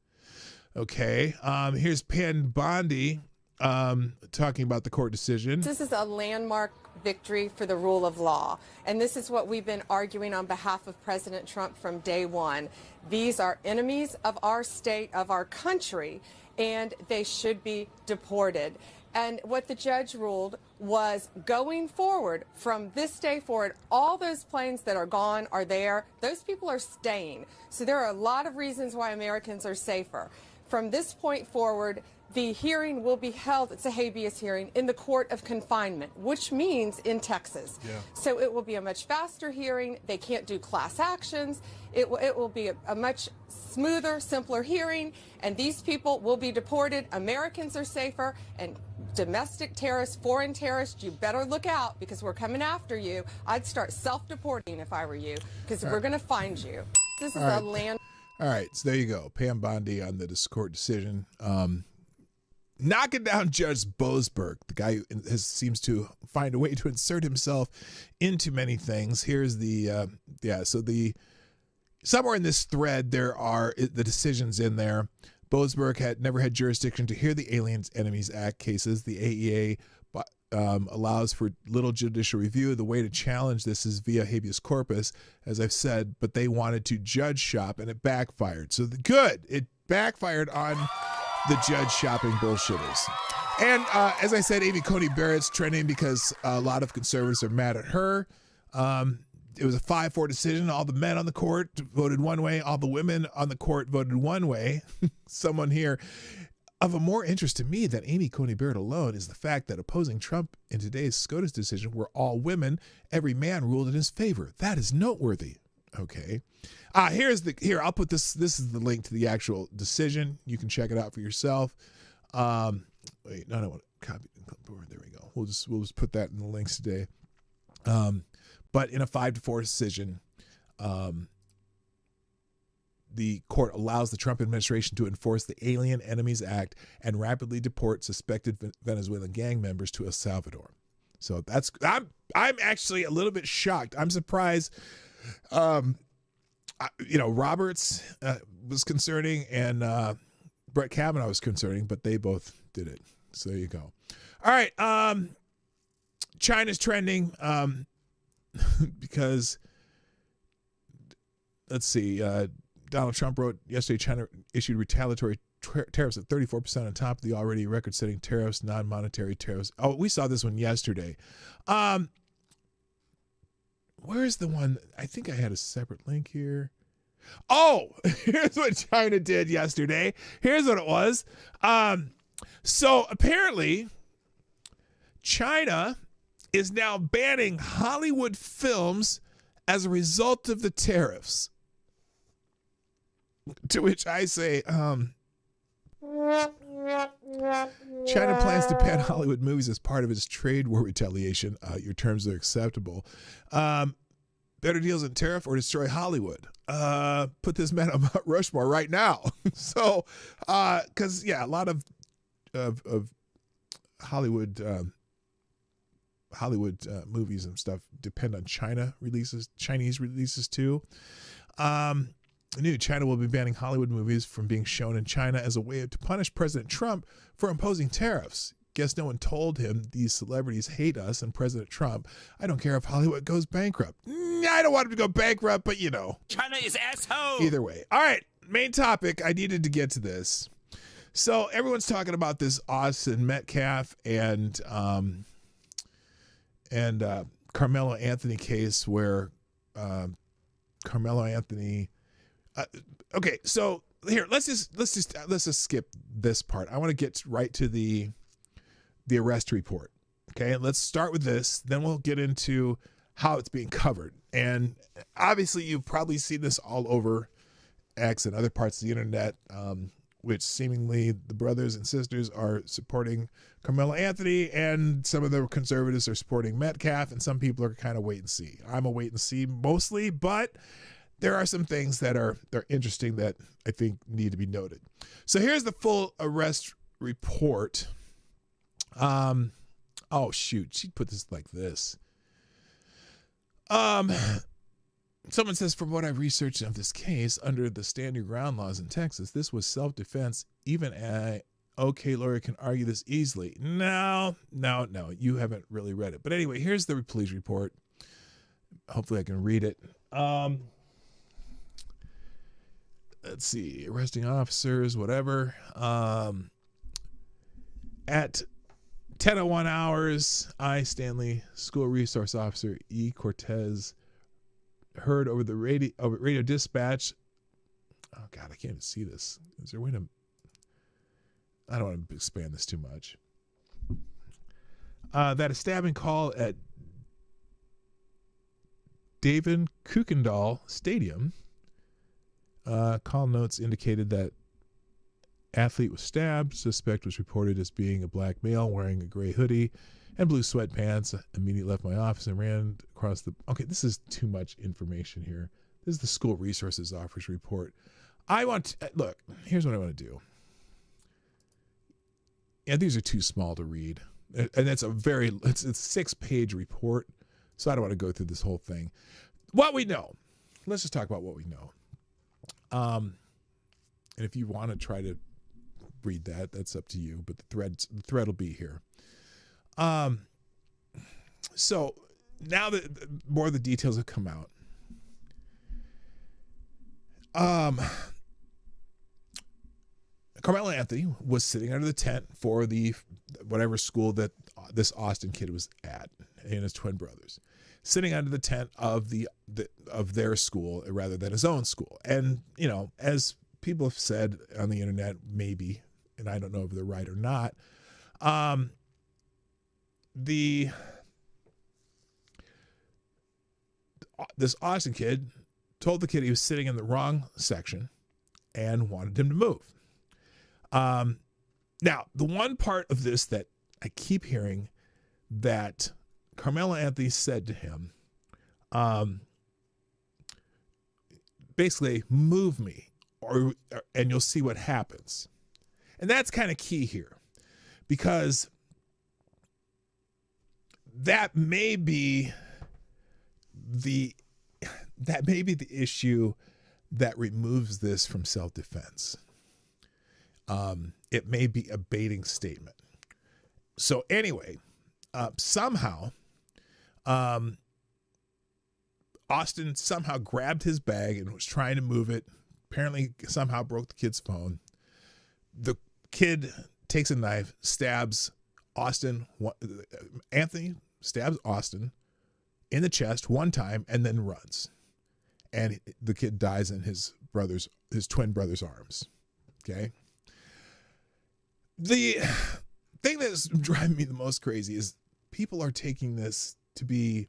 Okay, here's Pan Bondi talking about the court decision. This is a landmark victory for the rule of law, and this is what we've been arguing on behalf of President Trump from day one. These are enemies of our state, of our country, and they should be deported. And what the judge ruled was going forward, from this day forward, all those planes that are gone are there. Those people are staying. So there are a lot of reasons why Americans are safer. From this point forward, the hearing will be held, it's a habeas hearing, in the court of confinement, which means in Texas. Yeah. So it will be a much faster hearing. They can't do class actions. It will be a much smoother, simpler hearing, and these people will be deported. Americans are safer, and domestic terrorists, foreign terrorists, you better look out because we're coming after you. I'd start self-deporting if I were you, because we're going to find you. This is a land. All right, so there you go. Pam Bondi on the court decision. Knocking down Judge Boasberg, the guy who seems to find a way to insert himself into many things. Here's the, somewhere in this thread, there are the decisions in there. Boasberg had never had jurisdiction to hear the Aliens Enemies Act cases. The AEA allows for little judicial review. The way to challenge this is via habeas corpus, as I've said, but they wanted to judge shop, and it backfired. So it backfired on the judge shopping bullshitters. And as I said, Amy Coney Barrett's trending because a lot of conservatives are mad at her. It was a 5-4 decision. All the men on the court voted one way. All the women on the court voted one way. Someone here of a more interest to me than Amy Coney Barrett alone is the fact that opposing Trump in today's SCOTUS decision were all women. Every man ruled in his favor. That is noteworthy. Okay. I'll put this. This is the link to the actual decision. You can check it out for yourself. Wait, no, I don't want to copy the clipboard. There we go. We'll just put that in the links today. But in a 5-4 decision, the court allows the Trump administration to enforce the Alien Enemies Act and rapidly deport suspected Venezuelan gang members to El Salvador. So I'm actually a little bit shocked. I'm surprised. Roberts was concerning and Brett Kavanaugh was concerning, but they both did it. So there you go. All right. China's trending because, let's see, Donald Trump wrote yesterday, China issued retaliatory tariffs at 34% on top of the already record-setting tariffs, non-monetary tariffs. Oh, we saw this one yesterday. Where's the one? I think I had a separate link here. Oh, here's what China did yesterday. Here's what it was. So apparently, China is now banning Hollywood films as a result of the tariffs. To which I say, China plans to ban Hollywood movies as part of its trade war retaliation. Your terms are acceptable. Better deals in tariff or destroy Hollywood. Put this man on Mount Rushmore right now. So, because a lot of Hollywood movies and stuff depend on Chinese releases too. China will be banning Hollywood movies from being shown in China as a way to punish President Trump for imposing tariffs. Guess no one told him these celebrities hate us and President Trump. I don't care if Hollywood goes bankrupt. I don't want him to go bankrupt, but China is asshole. Either way. All right, main topic. I needed to get to this. So everyone's talking about this Austin Metcalf and Carmelo Anthony case where Carmelo Anthony. Okay, so here let's just skip this part. I want to get right to the the arrest report. Okay, and let's start with this. Then we'll get into how it's being covered. And obviously, you've probably seen this all over X and other parts of the internet, which seemingly the brothers and sisters are supporting Carmelo Anthony, and some of the conservatives are supporting Metcalf, and some people are kind of wait and see. I'm a wait and see mostly, but there are some things that are interesting that I think need to be noted. So here's the full arrest report. Oh shoot, she put this like this. Someone says, from what I've researched of this case, under the stand your ground laws in Texas, this was self-defense. Even a okay lawyer can argue this easily. No, you haven't really read it. But anyway, here's the police report. Hopefully I can read it. Let's see, arresting officers, whatever. At 10:01 hours, I, Stanley, school resource officer E. Cortez, heard over the radio dispatch. Oh God, I can't even see this. Is there a way to? I don't want to expand this too much. That a stabbing call at David Kuykendall Stadium. Call notes indicated that athlete was stabbed. Suspect was reported as being a black male wearing a gray hoodie and blue sweatpants. Immediately left my office and ran across the... Okay, this is too much information here. This is the school resources officer's report. Look, here's what I want to do. Yeah, these are too small to read. And it's a 6-page report, so I don't want to go through this whole thing. What we know. Let's just talk about what we know. And if you want to try to read that, that's up to you, but the thread will be here. So now that more of the details have come out, Carmelo Anthony was sitting under the tent for the whatever school that this Austin kid was at, and his twin brothers, sitting under the tent of their school rather than his own school. And as people have said on the internet, maybe, and I don't know if they're right or not, this Austin kid told the kid he was sitting in the wrong section and wanted him to move. Now, the one part of this that I keep hearing that Carmelo Anthony said to him, basically, move me and you'll see what happens. And that's kind of key here, because that may be the issue that removes this from self-defense. It may be a baiting statement. So anyway, somehow, Austin somehow grabbed his bag and was trying to move it. Apparently somehow broke the kid's phone. The kid takes a knife, stabs Austin. Anthony stabs Austin in the chest one time and then runs. And the kid dies in his twin brother's arms. Okay. The thing that's driving me the most crazy is people are taking this to be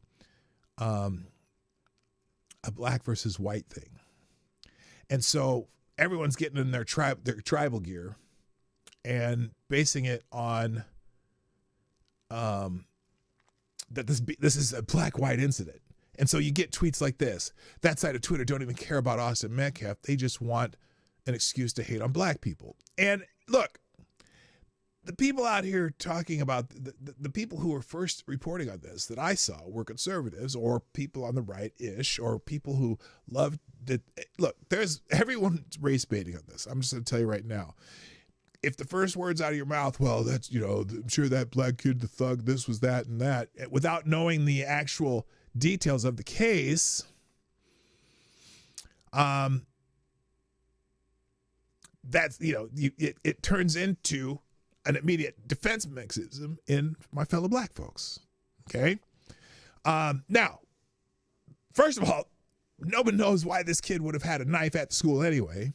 a black versus white thing. And so everyone's getting in their tribal gear and basing it on that this is a black-white incident. And so you get tweets like this. That side of Twitter don't even care about Austin Metcalf. They just want an excuse to hate on black people. And look, the people out here talking about the people who were first reporting on this that I saw were conservatives or people on the right-ish or people who loved that. Look, everyone's race baiting on this. I'm just going to tell you right now. If the first words out of your mouth, well, that's, I'm sure that black kid, the thug, this was that and that, without knowing the actual details of the case, that's, it turns into an immediate defense mechanism in my fellow black folks. Okay. Now, first of all, nobody knows why this kid would have had a knife at the school anyway.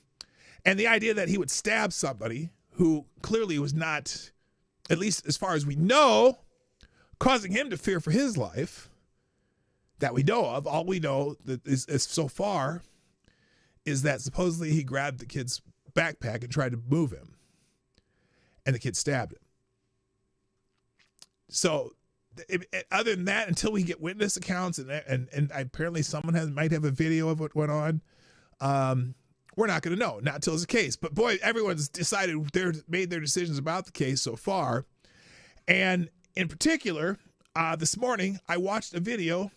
And the idea that he would stab somebody who clearly was not at least as far as we know, causing him to fear for his life that we know of. All we know that is so far is that supposedly he grabbed the kid's backpack and tried to move him, and the kid stabbed him. So other than that, until we get witness accounts and apparently someone might have a video of what went on, we're not going to know, not until it's a case. But boy, everyone's made their decisions about the case so far. And in particular, this morning, I watched a video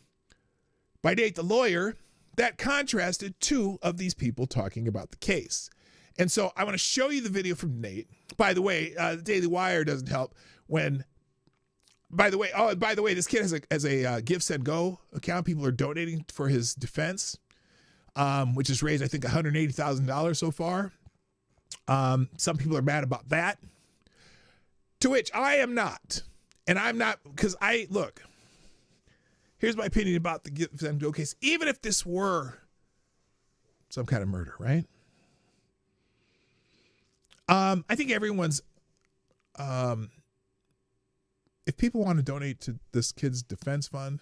by Nate the lawyer that contrasted two of these people talking about the case. And so I want to show you the video from Nate. By the way, the Daily Wire doesn't help when, by the way, this kid has a Give, Send, Go account. People are donating for his defense, which has raised, I think, $180,000 so far. Some people are mad about that, to which I am not. And I'm not, because look, here's my opinion about the Give, Send, Go case. Even if this were some kind of murder, right? I think everyone's, if people want to donate to this kid's defense fund,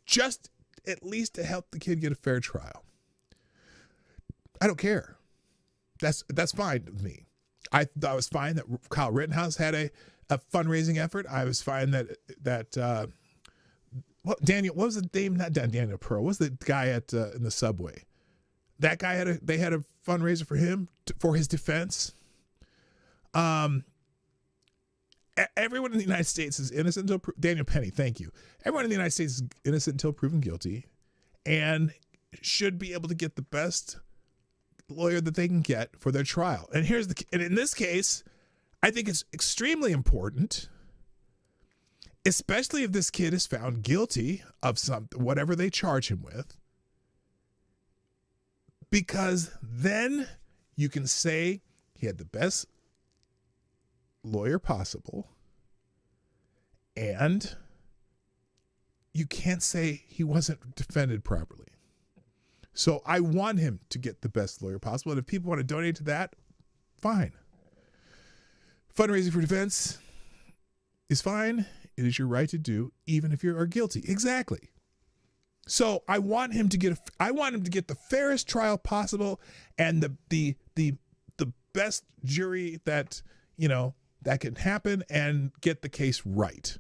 just at least to help the kid get a fair trial, I don't care. That's fine with me. I thought it was fine that Kyle Rittenhouse had a fundraising effort. I was fine that Daniel, what was the name? Not Daniel Pearl. What was the guy in the subway? That guy they had a fundraiser for him for his defense. Everyone in the United States is innocent until Daniel Penny. Thank you. Everyone in the United States is innocent until proven guilty, and should be able to get the best lawyer that they can get for their trial. And in this case, I think it's extremely important, especially if this kid is found guilty of whatever they charge him with, because then you can say he had the best lawyer possible, and you can't say he wasn't defended properly. So I want him to get the best lawyer possible, and if people want to donate to that, fine. Fundraising for defense is fine. It is your right to do, even if you are guilty. Exactly. So I want him to get the fairest trial possible, and the best jury that that can happen, and get the case right.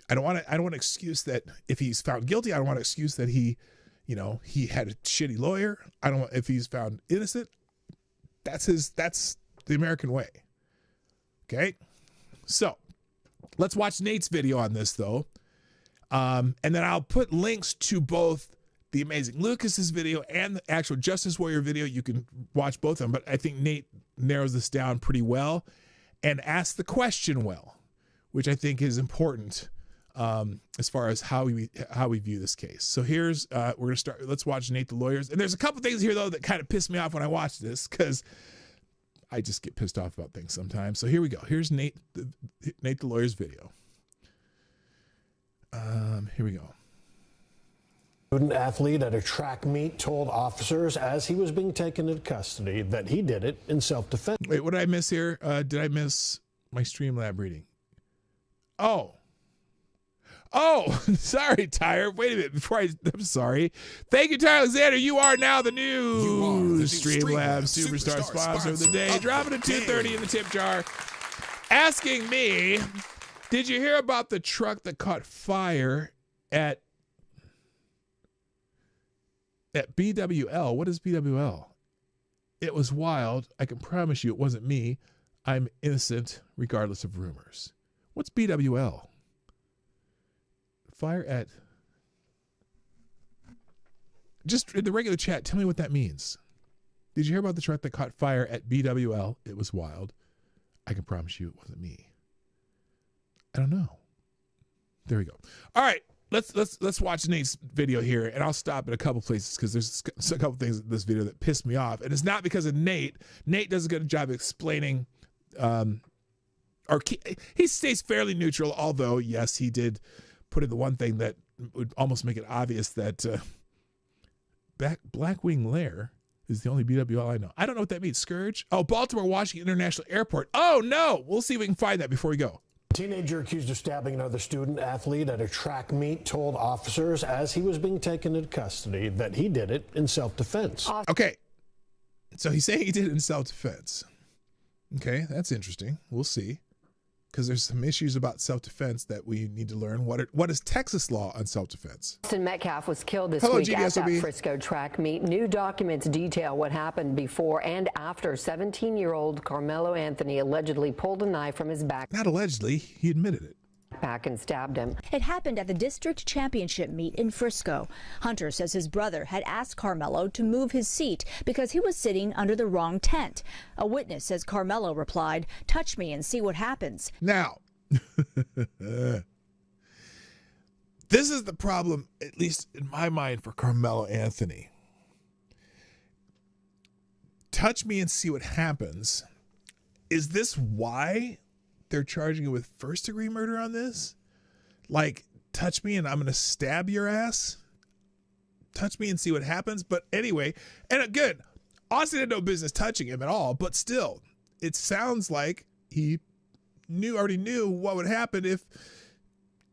I don't want to excuse that if he's found guilty. I don't want to excuse that he had a shitty lawyer. I don't want, if he's found innocent, that's the American way. Okay. So let's watch Nate's video on this though. And then I'll put links to both the Amazing Lucas's video and the actual Justice Warrior video. You can watch both of them, but I think Nate narrows this down pretty well and asks the question well, which I think is important as far as how we view this case. So here's we're gonna start. Let's watch Nate the lawyers. And there's a couple things here though that kind of piss me off when I watch this, because I just get pissed off about things sometimes. So here we go. Here's Nate the lawyer's video. Here we go. Student athlete at a track meet told officers as he was being taken into custody that he did it in self-defense. Wait, what did I miss here? Did I miss my Streamlab reading? Oh, sorry, Tyre. Wait a minute. I'm sorry. Thank you, Tyre Alexander. You are now the new Streamlab Superstar sponsor of the day. Dropping a $2.30 in the tip jar. Asking me, did you hear about the truck that caught fire at BWL? What is BWL? It was wild. I can promise you it wasn't me. I'm innocent regardless of rumors. What's BWL? Fire at... Just in the regular chat, tell me what that means. Did you hear about the truck that caught fire at BWL? It was wild. I can promise you it wasn't me. I don't know. There we go. All right. Let's watch Nate's video here, and I'll stop at a couple places because there's a couple things in this video that piss me off, and it's not because of Nate. Nate does a good job explaining, he stays fairly neutral. Although, yes, he did put in the one thing that would almost make it obvious that Blackwing Lair is the only BWL I know. I don't know what that means. Scourge? Oh, Baltimore Washington International Airport. Oh, no. We'll see if we can find that before we go. Teenager accused of stabbing another student athlete at a track meet told officers as he was being taken into custody that he did it in self-defense. Okay. So he's saying he did it in self-defense. Okay, that's interesting. We'll see. Because there's some issues about self-defense that we need to learn. What is Texas law on self-defense? Austin Metcalf was killed this Hello, week at GDSOB. that Frisco track meet. New documents detail what happened before and after 17-year-old Carmelo Anthony allegedly pulled a knife from his backpack. Not allegedly, he admitted it. And stabbed him. It happened at the district championship meet in Frisco. Hunter says his brother had asked Carmelo to move his seat because he was sitting under the wrong tent. A witness says Carmelo replied, "Touch me and see what happens." Now, this is the problem, at least in my mind, for Carmelo Anthony. Touch me and see what happens. Is this why they're charging him with first-degree murder on this? Like, touch me and I'm going to stab your ass? Touch me and see what happens? But anyway, and again, Austin had no business touching him at all, but still, it sounds like he already knew what would happen if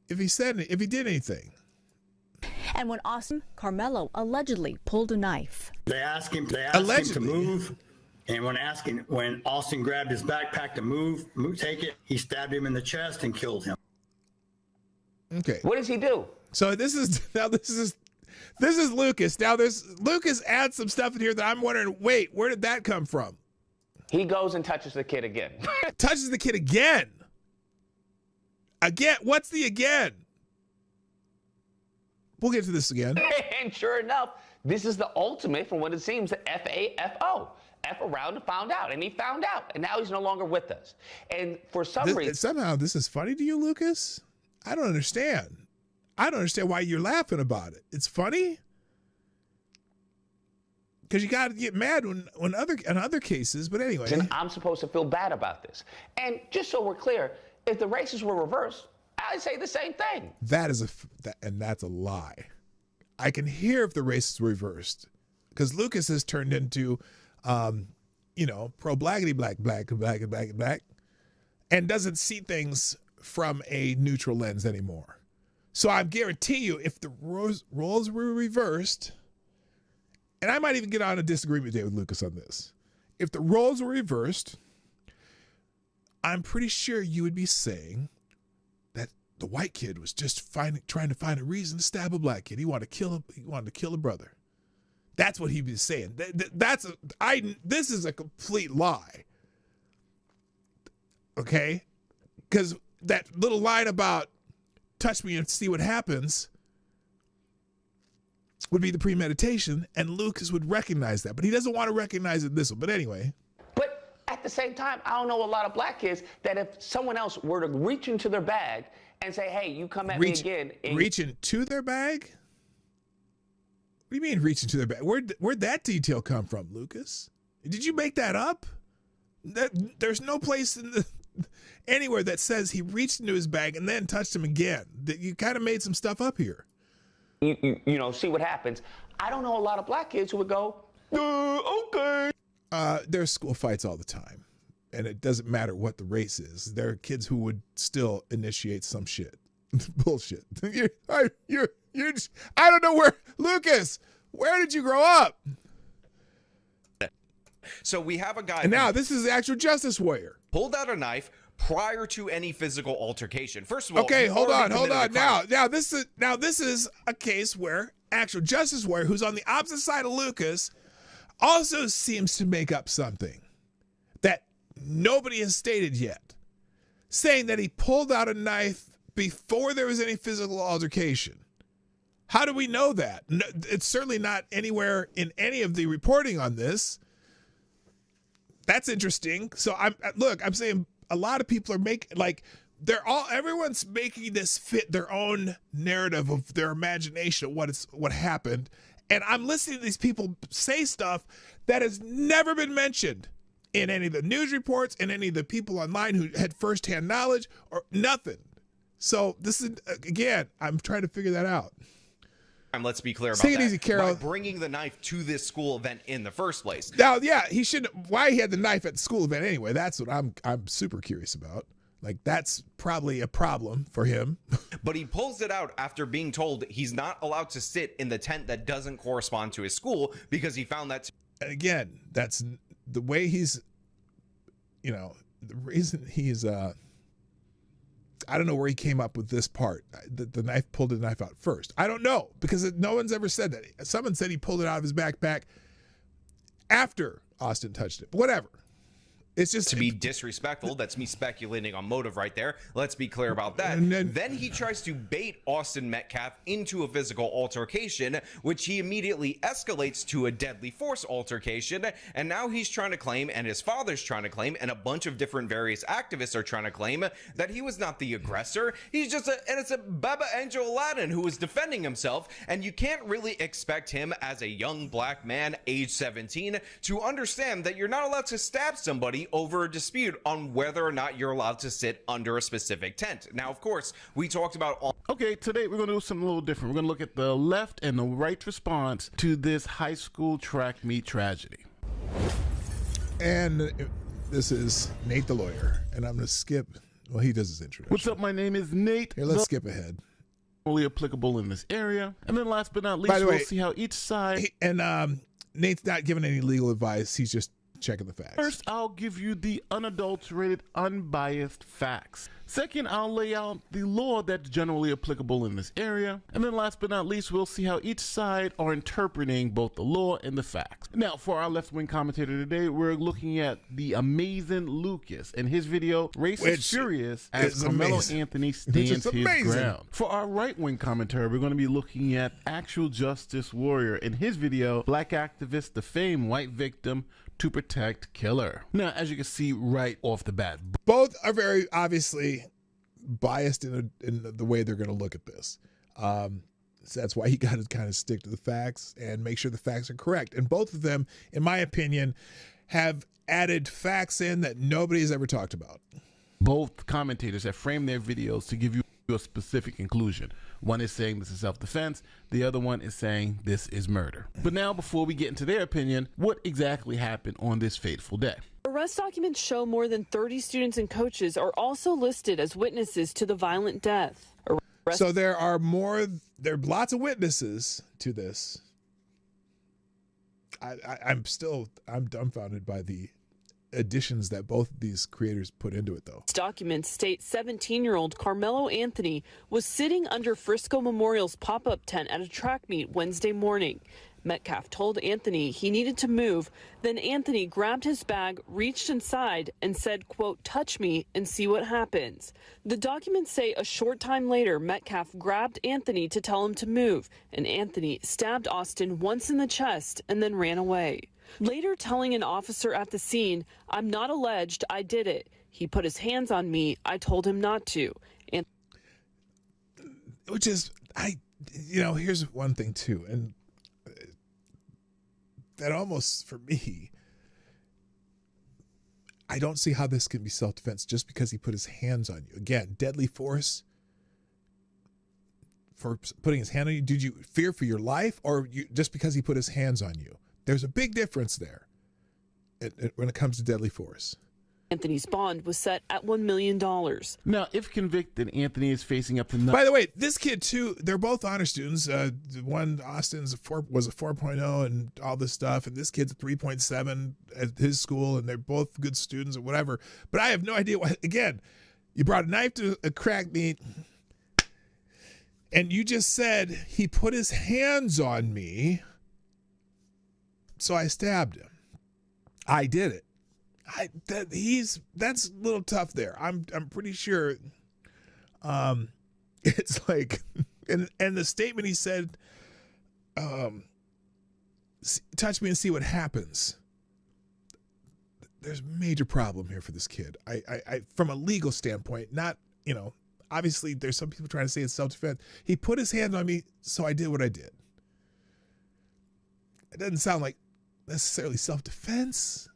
he did anything. And when Carmelo allegedly pulled a knife. They asked him to move. And when Austin grabbed his backpack to take it, he stabbed him in the chest and killed him. Okay. What does he do? So this is Lucas. Now Lucas adds some stuff in here that I'm wondering, wait, where did that come from? He goes and touches the kid again. Touches the kid again. Again, what's the again? We'll get to this again. And sure enough, this is the ultimate, from what it seems, the FAFO. F around and found out, and he found out, and now he's no longer with us. And for some reason, somehow this is funny to you, Lucas. I don't understand. I don't understand why you're laughing about it. It's funny because you got to get mad in other cases. But anyway, and I'm supposed to feel bad about this. And just so we're clear, if the races were reversed, I'd say the same thing. That's a lie. I can hear if the races were reversed because Lucas has turned into pro blackity black, and doesn't see things from a neutral lens anymore. So I guarantee you, if the roles were reversed, and I might even get on a disagreement day with Lucas on this, if the roles were reversed, I'm pretty sure you would be saying that the white kid was just trying to find a reason to stab a black kid. He wanted to kill a brother. That's what he was saying. This is a complete lie. Okay? Because that little line about touch me and see what happens would be the premeditation, and Lucas would recognize that. But he doesn't want to recognize it this one. But anyway. But at the same time, I don't know a lot of black kids that if someone else were to reach into their bag and say, hey, you come at me again. Reach into their bag? What do you mean reach into their bag? Where'd that detail come from, Lucas? Did you make that up? There's no place anywhere that says he reached into his bag and then touched him again. You kind of made some stuff up here. You see what happens. I don't know a lot of black kids who would go, okay. There's school fights all the time, and it doesn't matter what the race is. There are kids who would still initiate some shit. Bullshit. You're just, I don't know where, Lucas, where did you grow up? So we have a guy. And now this is the actual justice warrior. Pulled out a knife prior to any physical altercation. First of all, okay, hold on. Now this is a case where actual justice warrior, who's on the opposite side of Lucas, also seems to make up something that nobody has stated yet, saying that he pulled out a knife before there was any physical altercation. How do we know that? No, it's certainly not anywhere in any of the reporting on this. That's interesting. So I'm saying a lot of people are everyone's making this fit their own narrative of their imagination of what happened. And I'm listening to these people say stuff that has never been mentioned in any of the news reports and any of the people online who had firsthand knowledge or nothing. So this is, again, I'm trying to figure that out. Let's be clear about Take it that. easy, Carol. By bringing the knife to this school event in the first place. Now, yeah, he shouldn't. Why he had the knife at the school event anyway? That's what I'm super curious about. Like, that's probably a problem for him. But he pulls it out after being told he's not allowed to sit in the tent that doesn't correspond to his school because he found that. Again, that's the way he's, the reason he's, I don't know where he came up with this part. The knife, pulled the knife out first. I don't know, because no one's ever said that. Someone said he pulled it out of his backpack after Austin touched it. But whatever. It's just to be disrespectful. That's me speculating on motive right there. Let's be clear about that. Then he tries to bait Austin Metcalf into a physical altercation, which he immediately escalates to a deadly force altercation. And now he's trying to claim, and his father's trying to claim, and a bunch of different various activists are trying to claim that he was not the aggressor. He's just it's a Baba Angel Aladdin who was defending himself. And you can't really expect him as a young black man, age 17, to understand that you're not allowed to stab somebody over a dispute on whether or not you're allowed to sit under a specific tent. Now, of course, we talked about... Okay, today we're going to do something a little different. We're going to look at the left and the right response to this high school track meet tragedy. And this is Nate the lawyer, and I'm going to skip... Well, he does his introduction. What's up? My name is Nate. Here, let's skip ahead. Only applicable in this area. And then last but not least, we'll see how each side... Nate's not giving any legal advice. He's just checking the facts. First, I'll give you the unadulterated, unbiased facts. Second, I'll lay out the law that's generally applicable in this area. And then last but not least, we'll see how each side are interpreting both the law and the facts. Now, for our left-wing commentator today, we're looking at the amazing Lucas and his video, Racist Furious, as Carmelo Anthony stands his ground. For our right-wing commentator, we're going to be looking at Actual Justice Warrior in his video, Black Activist Defame White Victim to Protect Killer. Now, as you can see right off the bat, both are very obviously biased in the way they're going to look at this. So that's why you got to kind of stick to the facts and make sure the facts are correct. And both of them, in my opinion, have added facts in that nobody's ever talked about. Both commentators have framed their videos to give you a specific conclusion. One is saying this is self-defense. The other one is saying this is murder. But now, before we get into their opinion, what exactly happened on this fateful day? Arrest documents show more than 30 students and coaches are also listed as witnesses to the violent death. So there are lots of witnesses to this. I'm dumbfounded by the additions that both of these creators put into it, though. Documents state 17-year-old Carmelo Anthony was sitting under Frisco Memorial's pop-up tent at a track meet Wednesday morning. Metcalf told Anthony he needed to move. Then Anthony grabbed his bag, reached inside, and said, quote, "Touch me and see what happens." The documents say a short time later, Metcalf grabbed Anthony to tell him to move, and Anthony stabbed Austin once in the chest and then ran away. Later telling an officer at the scene, "I'm not alleged, I did it. He put his hands on me. I told him not to." And which is, here's one thing too, and that almost, for me, I don't see how this can be self-defense just because he put his hands on you. Again, deadly force for putting his hand on you. Did you fear for your life, or just because he put his hands on you? There's a big difference there when it comes to deadly force. Anthony's bond was set at $1 million. Now, if convicted, Anthony is facing up to... By the way, this kid, too, they're both honor students. One, Austin's was a 4.0 and all this stuff, and this kid's a 3.7 at his school, and they're both good students or whatever. But I have no idea why. Again, you brought a knife to a crack meet, and you just said he put his hands on me, so I stabbed him. I did it. That's a little tough there. I'm pretty sure it's like, and the statement he said, touch me and see what happens. There's a major problem here for this kid. I from a legal standpoint, not, obviously there's some people trying to say it's self-defense. He put his hand on me, so I did what I did. It doesn't sound like necessarily self-defense.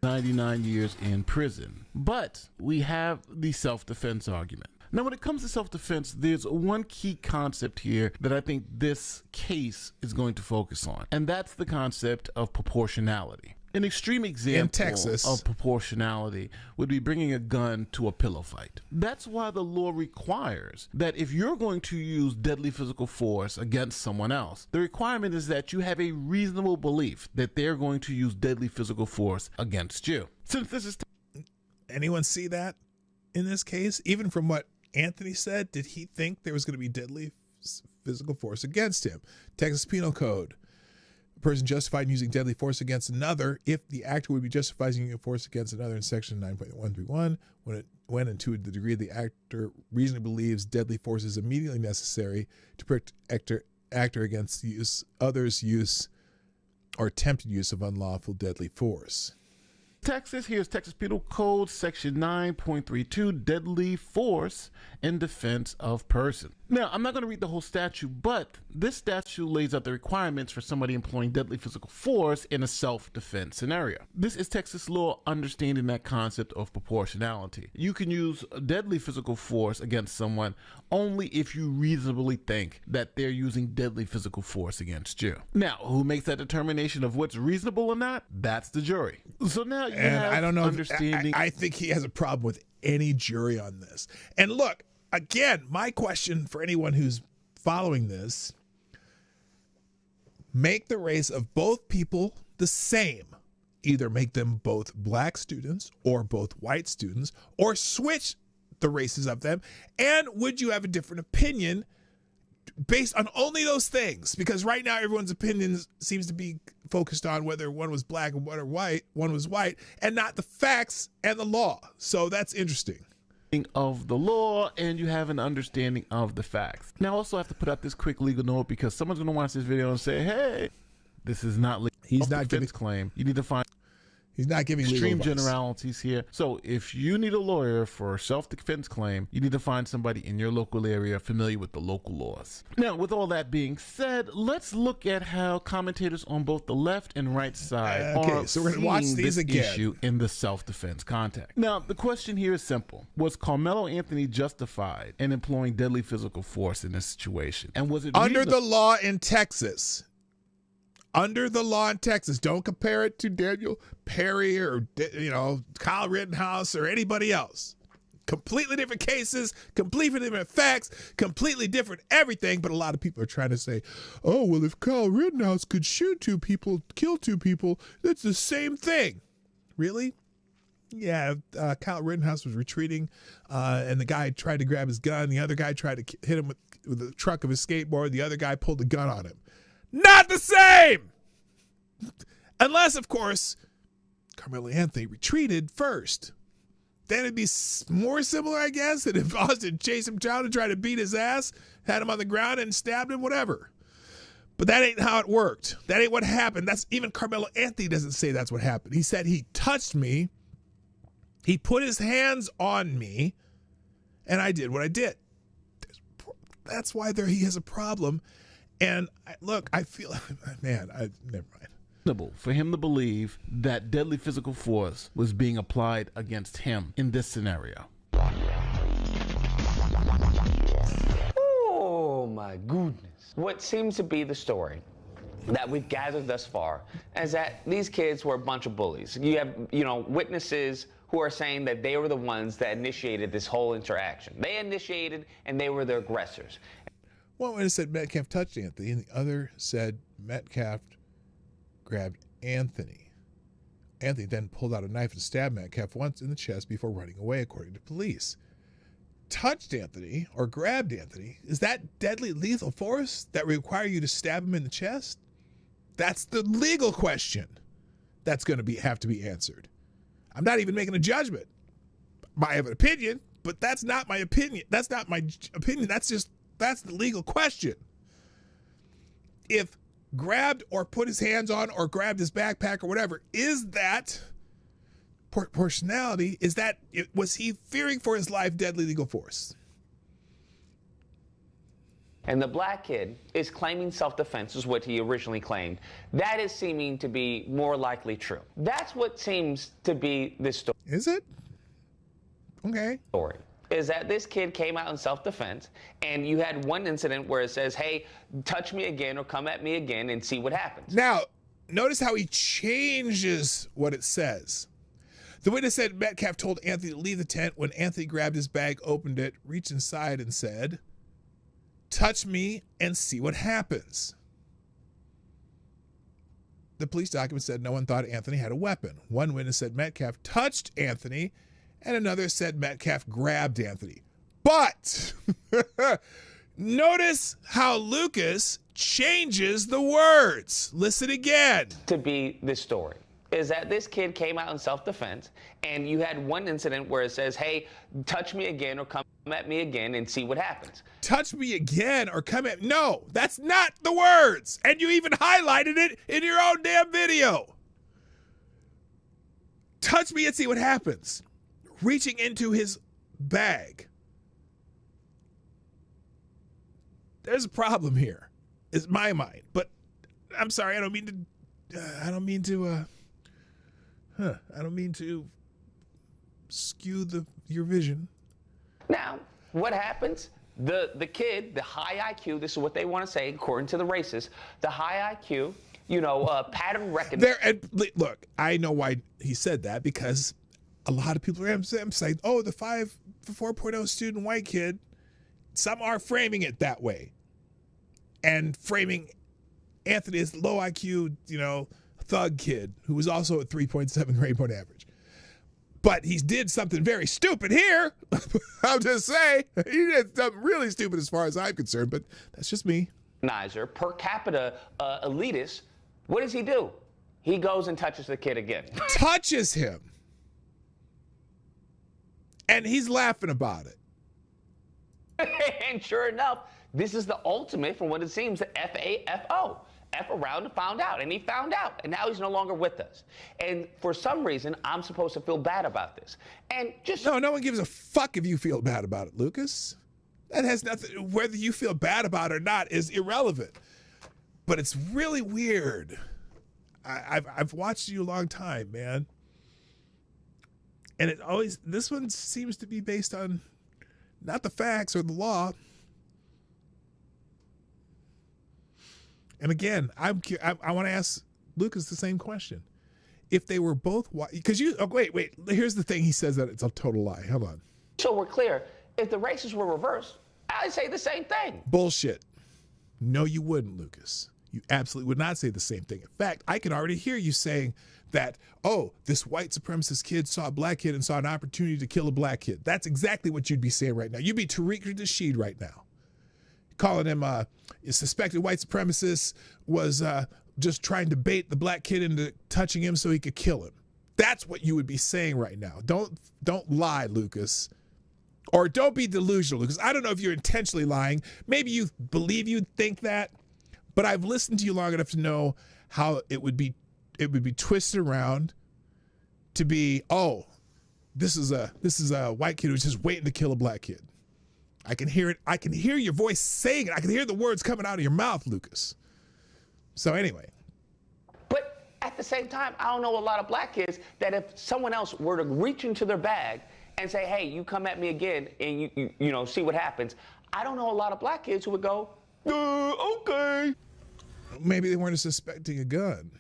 99 years in prison. But we have the self-defense argument. Now, when it comes to self-defense, there's one key concept here that I think this case is going to focus on, and that's the concept of proportionality. An extreme example of proportionality would be bringing a gun to a pillow fight. That's why the law requires that if you're going to use deadly physical force against someone else, the requirement is that you have a reasonable belief that they're going to use deadly physical force against you. Since this is... Anyone see that in this case? Even from what Anthony said, did he think there was going to be deadly physical force against him? Texas Penal Code. Person justified in using deadly force against another if the actor would be justified in using force against another in section 9.131 when and to the degree the actor reasonably believes deadly force is immediately necessary to protect actor against others' use or attempted use of unlawful deadly force. Texas, here's Texas Penal Code, section 9.32, deadly force in defense of person. Now, I'm not going to read the whole statute, but this statute lays out the requirements for somebody employing deadly physical force in a self-defense scenario. This is Texas law understanding that concept of proportionality. You can use deadly physical force against someone only if you reasonably think that they're using deadly physical force against you. Now, who makes that determination of what's reasonable or not? That's the jury. So now you have I don't know understanding. I think he has a problem with any jury on this. And look, again, my question for anyone who's following this, make the race of both people the same. Either make them both black students or both white students, or switch the races of them. And would you have a different opinion based on only those things? Because right now everyone's opinion seems to be focused on whether one was black and one was white, and not the facts and the law. So that's interesting. Of the law, and you have an understanding of the facts. Now, I also have to put out this quick legal note because someone's going to watch this video and say, "Hey, this is not legal." He's not giving claim. You need to find. He's not giving extreme legal advice. generalities here. So if you need a lawyer for a self-defense claim, you need to find somebody in your local area familiar with the local laws. Now, with all that being said, let's look at how commentators on both the left and right side are so we're gonna watch seeing these this again. issue in the self-defense context. Now, the question here is simple. Was Carmelo Anthony justified in employing deadly physical force in this situation? And was it under the law in Texas? Under the law in Texas. Don't compare it to Daniel Perry or, Kyle Rittenhouse or anybody else. Completely different cases, completely different facts, completely different everything. But a lot of people are trying to say, oh, well, if Kyle Rittenhouse could shoot two people, kill two people, that's the same thing. Really? Yeah, Kyle Rittenhouse was retreating, and the guy tried to grab his gun. The other guy tried to hit him with the truck of his skateboard. The other guy pulled the gun on him. Not the same! Unless, of course, Carmelo Anthony retreated first. Then it'd be more similar, I guess, than if Austin chased him down and tried to beat his ass, had him on the ground and stabbed him, whatever. But that ain't how it worked. That ain't what happened. That's even Carmelo Anthony doesn't say that's what happened. He said he touched me, he put his hands on me, and I did what I did. That's why he has a problem. And look, I feel, man, never mind. For him to believe that deadly physical force was being applied against him in this scenario. Oh my goodness. What seems to be the story that we've gathered thus far is that these kids were a bunch of bullies. You have, witnesses who are saying that they were the ones that initiated this whole interaction. They initiated and they were the aggressors. One witness said Metcalf touched Anthony, and the other said Metcalf grabbed Anthony. Anthony then pulled out a knife and stabbed Metcalf once in the chest before running away, according to police. Touched Anthony or grabbed Anthony, is that deadly lethal force that require you to stab him in the chest? That's the legal question that's going to have to be answered. I'm not even making a judgment. I have an opinion, but that's not my opinion. That's not my opinion. That's the legal question. If grabbed or put his hands on or grabbed his backpack or whatever, is that proportionality? Was he fearing for his life deadly legal force? And the black kid is claiming self-defense is what he originally claimed. That is seeming to be more likely true. That's what seems to be this story. Is it? Okay. Story. is that this kid came out in self-defense, and you had one incident where it says, hey, touch me again or come at me again and see what happens. Now, notice how he changes what it says. The witness said Metcalf told Anthony to leave the tent. When Anthony grabbed his bag, opened it, reached inside, and said, touch me and see what happens. The police document said no one thought Anthony had a weapon. One witness said Metcalf touched Anthony, and another said Metcalf grabbed Anthony. But notice how Lucas changes the words. Listen again. To be this story is that this kid came out in self-defense, and you had one incident where it says, hey, touch me again or come at me again and see what happens. Touch me again or come at... No, that's not the words. And you even highlighted it in your own damn video. Touch me and see what happens. Reaching into his bag. There's a problem here, is my mind. But I'm sorry, I don't mean to skew your vision. Now, what happens? The kid, the high IQ, this is what they want to say, according to the racists, the high IQ, pattern recognition. Look, I know why he said that, because a lot of people are saying, oh, the 4.0 student white kid, some are framing it that way. And framing Anthony as low IQ, thug kid who was also at 3.7 grade point average. But he did something very stupid here. I'll just say he did something really stupid as far as I'm concerned, but that's just me. Per capita elitist, what does he do? He goes and touches the kid again. Touches him. And he's laughing about it. And sure enough, this is the ultimate, from what it seems, the FAFO. F around and found out, and he found out, and now he's no longer with us. And for some reason, I'm supposed to feel bad about this. And just no one gives a fuck if you feel bad about it, Lucas. That has nothing. Whether you feel bad about it or not is irrelevant. But it's really weird. I've watched you a long time, man, and this one seems to be based on not the facts or the law. And again, I want to ask Lucas the same question. If they were both white, because wait, here's the thing. He says that it's a total lie. Hold on. So we're clear. If the races were reversed, I'd say the same thing. Bullshit. No, you wouldn't, Lucas. You absolutely would not say the same thing. In fact, I can already hear you saying that, oh, this white supremacist kid saw a black kid and saw an opportunity to kill a black kid. That's exactly what you'd be saying right now. You'd be Tariq Nasheed right now. Calling him a suspected white supremacist, was just trying to bait the black kid into touching him so he could kill him. That's what you would be saying right now. Don't lie, Lucas. Or don't be delusional, Lucas. I don't know if you're intentionally lying. Maybe you believe you think that, but I've listened to you long enough to know how it would be twisted around to be, oh, this is a white kid who's just waiting to kill a black kid. I can hear it. I can hear your voice saying it. I can hear the words coming out of your mouth, Lucas. So anyway. But at the same time, I don't know a lot of black kids that if someone else were to reach into their bag and say, hey, you come at me again and you see what happens. I don't know a lot of black kids who would go, okay. Maybe they weren't suspecting a gun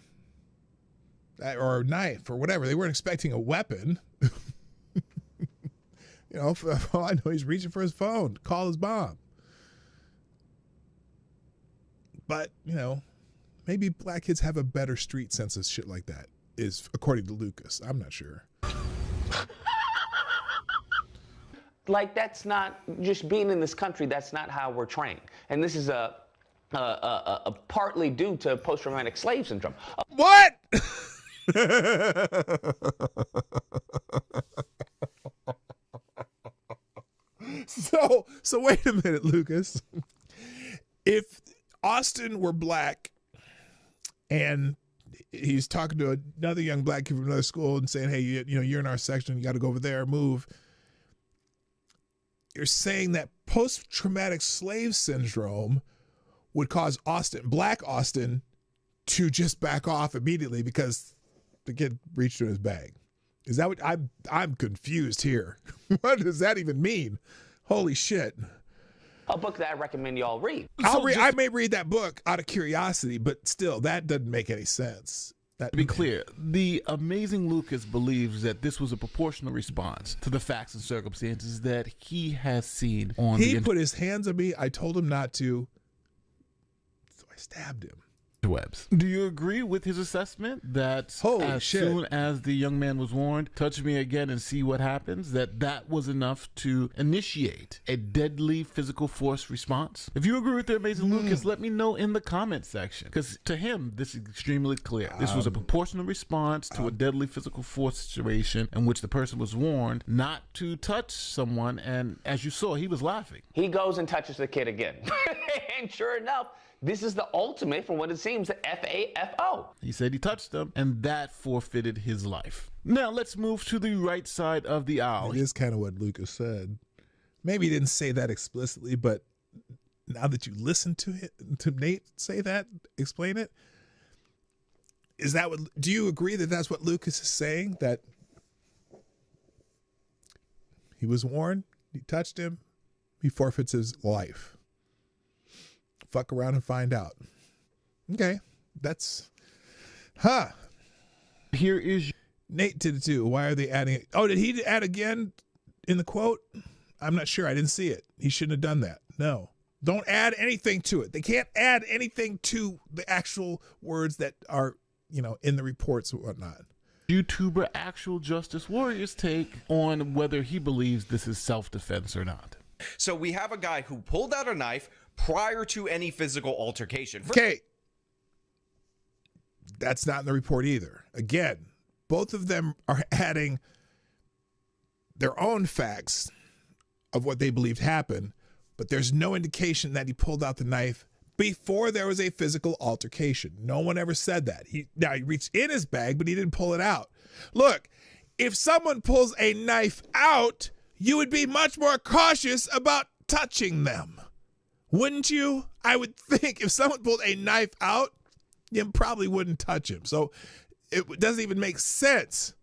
or a knife or whatever. They weren't expecting a weapon. For all I know, he's reaching for his phone to call his mom. But, maybe black kids have a better street sense of shit like that, is according to Lucas. I'm not sure. Like, that's not, just being in this country, that's not how we're trained. And this is a partly due to post-traumatic slave syndrome. What? So wait a minute, Lucas. If Austin were black and he's talking to another young black kid from another school and saying, hey, you're in our section, you got to go over there, move. You're saying that post-traumatic slave syndrome would cause black Austin, to just back off immediately because the kid reached in his bag. Is that what I'm confused here? What does that even mean? Holy shit. A book that I recommend y'all read. I may read that book out of curiosity, but still, that doesn't make any sense. To be clear, the amazing Lucas believes that this was a proportional response to the facts and circumstances that he has seen on He put his hands on me. I told him not to, so I stabbed him. Webs. Do you agree with his assessment that soon as the young man was warned, touch me again and see what happens, that was enough to initiate a deadly physical force response? If you agree with the amazing Lucas, let me know in the comment section, because to him, this is extremely clear. This was a proportional response to a deadly physical force situation in which the person was warned not to touch someone, and as you saw, he was laughing. He goes and touches the kid again. And sure enough, this is the ultimate, from what it seems, the FAFO. He said he touched them, and that forfeited his life. Now, let's move to the right side of the aisle. It is kind of what Lucas said. Maybe he didn't say that explicitly, but now that you listen to Nate say that, explain it, is that what, do you agree that that's what Lucas is saying? That he was warned, he touched him, he forfeits his life. Fuck around and find out. Okay, that's, Here is Nate did it too. Why are they adding it? Oh, did he add again in the quote? I'm not sure. I didn't see it. He shouldn't have done that. No, don't add anything to it. They can't add anything to the actual words that are, in the reports and whatnot. YouTuber Actual Justice Warrior's take on whether he believes this is self-defense or not. So we have a guy who pulled out a knife prior to any physical altercation. Okay. That's not in the report either. Again, both of them are adding their own facts of what they believed happened, but there's no indication that he pulled out the knife before there was a physical altercation. No one ever said that. He reached in his bag, but he didn't pull it out. Look, if someone pulls a knife out, you would be much more cautious about touching them. Wouldn't you? I would think if someone pulled a knife out, you probably wouldn't touch him. So it doesn't even make sense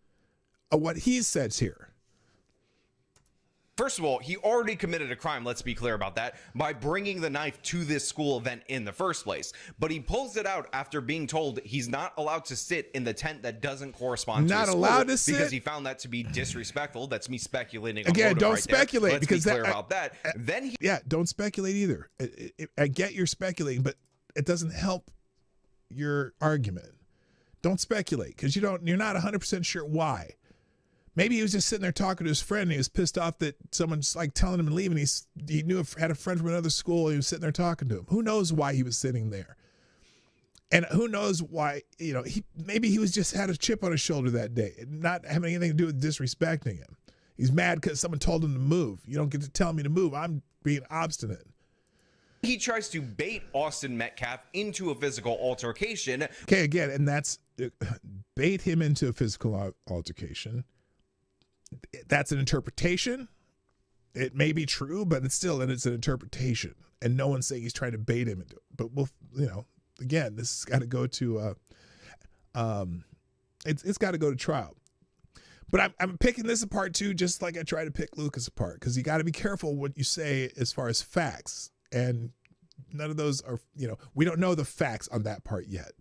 of what he says here. First of all, he already committed a crime, let's be clear about that, by bringing the knife to this school event in the first place. But he pulls it out after being told he's not allowed to sit in the tent that doesn't correspond to his school. Not allowed to sit? Because he found that to be disrespectful. That's me speculating. Again, don't right speculate. Let's because be clear about that. Then don't speculate either. I get you're speculating, but it doesn't help your argument. Don't speculate because you're not 100% sure why. Maybe he was just sitting there talking to his friend and he was pissed off that someone's like telling him to leave, and he had a friend from another school and he was sitting there talking to him. Who knows why he was sitting there? And who knows why, maybe he was just had a chip on his shoulder that day, not having anything to do with disrespecting him. He's mad because someone told him to move. You don't get to tell me to move. I'm being obstinate. He tries to bait Austin Metcalf into a physical altercation. Okay, again, and that's bait him into a physical altercation. That's an interpretation. It may be true, but it's an interpretation. And no one's saying he's trying to bait him into it. But again, this has got to go to it's got to go to trial. But I'm picking this apart too, just like I try to pick Lucas apart, because you got to be careful what you say as far as facts. And none of those are, we don't know the facts on that part yet.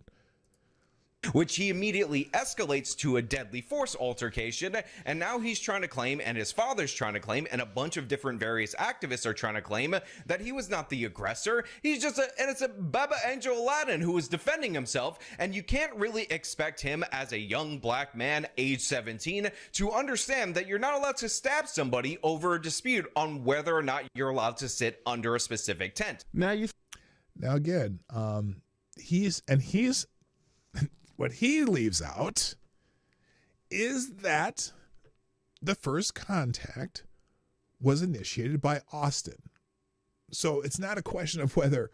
Which he immediately escalates to a deadly force altercation, and now he's trying to claim, and his father's trying to claim, and a bunch of different various activists are trying to claim that he was not the aggressor. He's just it's a Baba Angel Aladdin who was defending himself, and you can't really expect him as a young black man, age 17, to understand that you're not allowed to stab somebody over a dispute on whether or not you're allowed to sit under a specific tent. Now again, he's what he leaves out is that the first contact was initiated by Austin. So it's not a question of whether,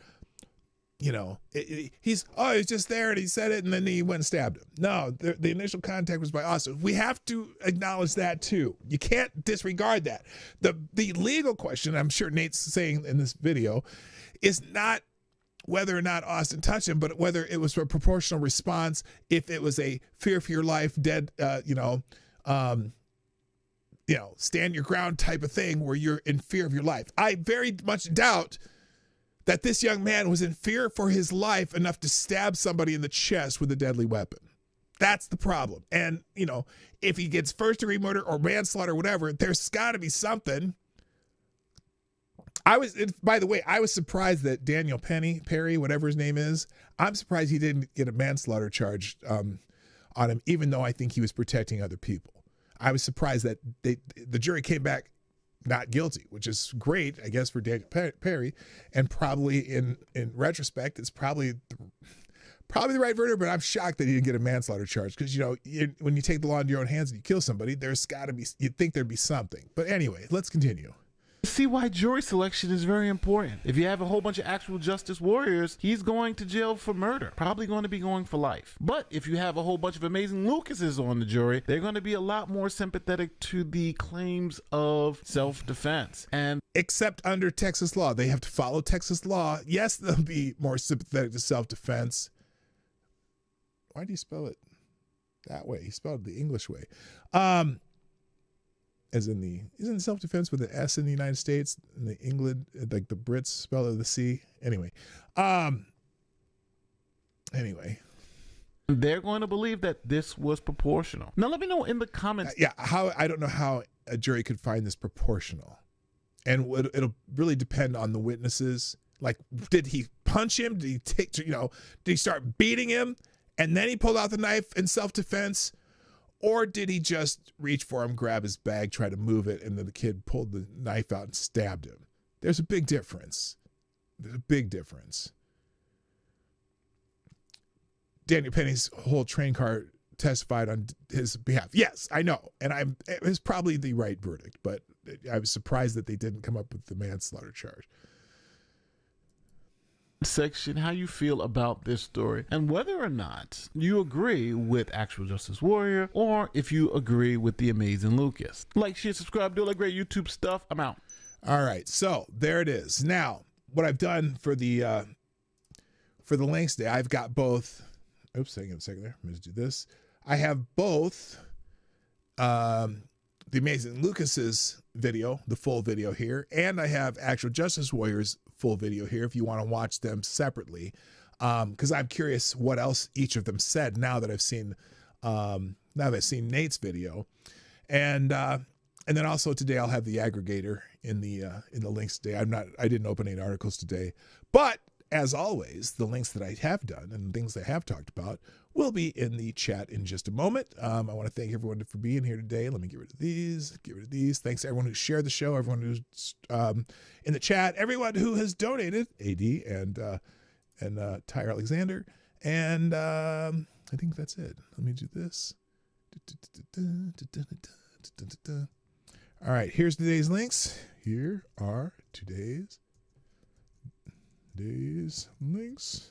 he's just there and he said it and then he went and stabbed him. No, the initial contact was by Austin. We have to acknowledge that too. You can't disregard that. The legal question, I'm sure Nate's saying in this video, is not whether or not Austin touched him, but whether it was a proportional response, if it was a fear for your life, dead, stand your ground type of thing where you're in fear of your life. I very much doubt that this young man was in fear for his life enough to stab somebody in the chest with a deadly weapon. That's the problem. And, if he gets first-degree murder or manslaughter or whatever, there's got to be something. By the way, I was surprised that Daniel Perry, whatever his name is, I'm surprised he didn't get a manslaughter charge on him, even though I think he was protecting other people. I was surprised that the jury came back not guilty, which is great, I guess, for Daniel Perry, and probably in retrospect, it's probably the right verdict. But I'm shocked that he didn't get a manslaughter charge because when you take the law into your own hands and you kill somebody, there's got to be, you'd think there'd be something. But anyway, let's continue. See why jury selection is very important. If you have a whole bunch of actual justice warriors, he's going to jail for murder, probably going to be going for life. But if you have a whole bunch of amazing Lucases on the jury, they're going to be a lot more sympathetic to the claims of self-defense. And except under Texas law, they have to follow Texas law. Yes, they'll be more sympathetic to self-defense. Why do you spell it that way? He spelled it the English way. Isn't self-defense with an S in the United States, in the England, like the Brits spell it the C? Anyway. They're going to believe that this was proportional. Now, let me know in the comments. I don't know how a jury could find this proportional. And it'll really depend on the witnesses. Like, did he punch him? Did he start beating him? And then he pulled out the knife in self-defense? Or did he just reach for him, grab his bag, try to move it, and then the kid pulled the knife out and stabbed him? There's a big difference. Daniel Penny's whole train car testified on his behalf. Yes, I know. And it was probably the right verdict, but I was surprised that they didn't come up with the manslaughter charge. Section, how you feel about this story and whether or not you agree with actual justice warrior or if you agree with the amazing Lucas. Like, share, subscribe, do all that great YouTube stuff. I'm out. All right, so there it is. Now, what I've done for the links today, I've got both. Oops, hang on a second there. I'm going to do this. I have both the amazing Lucas's video, the full video here, and I have actual justice warriors full video here if you want to watch them separately, because I'm curious what else each of them said now that I've seen Nate's video, and then also today I'll have the aggregator in the links today. I didn't open any articles today, but as always, the links that I have done and things I have talked about will be in the chat in just a moment. I want to thank everyone for being here today. Let me get rid of these. Thanks to everyone who shared the show, everyone who's in the chat, everyone who has donated, AD and Tyre Alexander. And I think that's it. Let me do this. All right, here's today's links. Here are today's links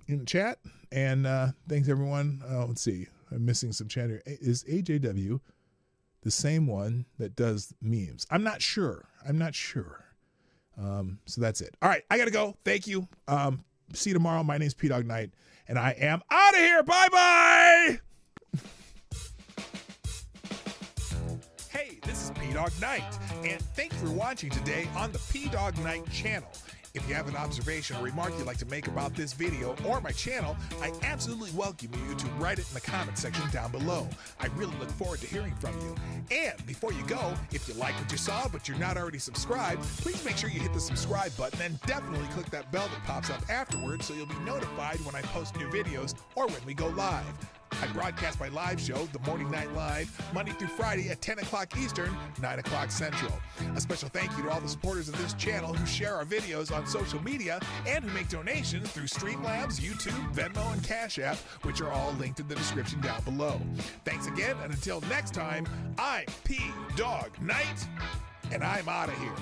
in the chat, and thanks everyone. Let's see, I'm missing some chat here. Is AJW the same one that does memes? I'm not sure. So that's it. All right, I gotta go. Thank you. See you tomorrow. My name's P-Dog Knight, and I am out of here. Bye. Hey, this is P-Dog Knight, and thanks for watching today on the P-Dog Knight channel. If you have an observation or remark you'd like to make about this video or my channel, I absolutely welcome you to write it in the comment section down below. I really look forward to hearing from you. And before you go, if you like what you saw but you're not already subscribed, please make sure you hit the subscribe button and definitely click that bell that pops up afterwards so you'll be notified when I post new videos or when we go live. I broadcast my live show, The Morning Night Live, Monday through Friday at 10 o'clock Eastern, 9 o'clock Central. A special thank you to all the supporters of this channel who share our videos on social media and who make donations through Streamlabs, YouTube, Venmo, and Cash App, which are all linked in the description down below. Thanks again, and until next time, I'm P-Dog Knight, and I'm out of here.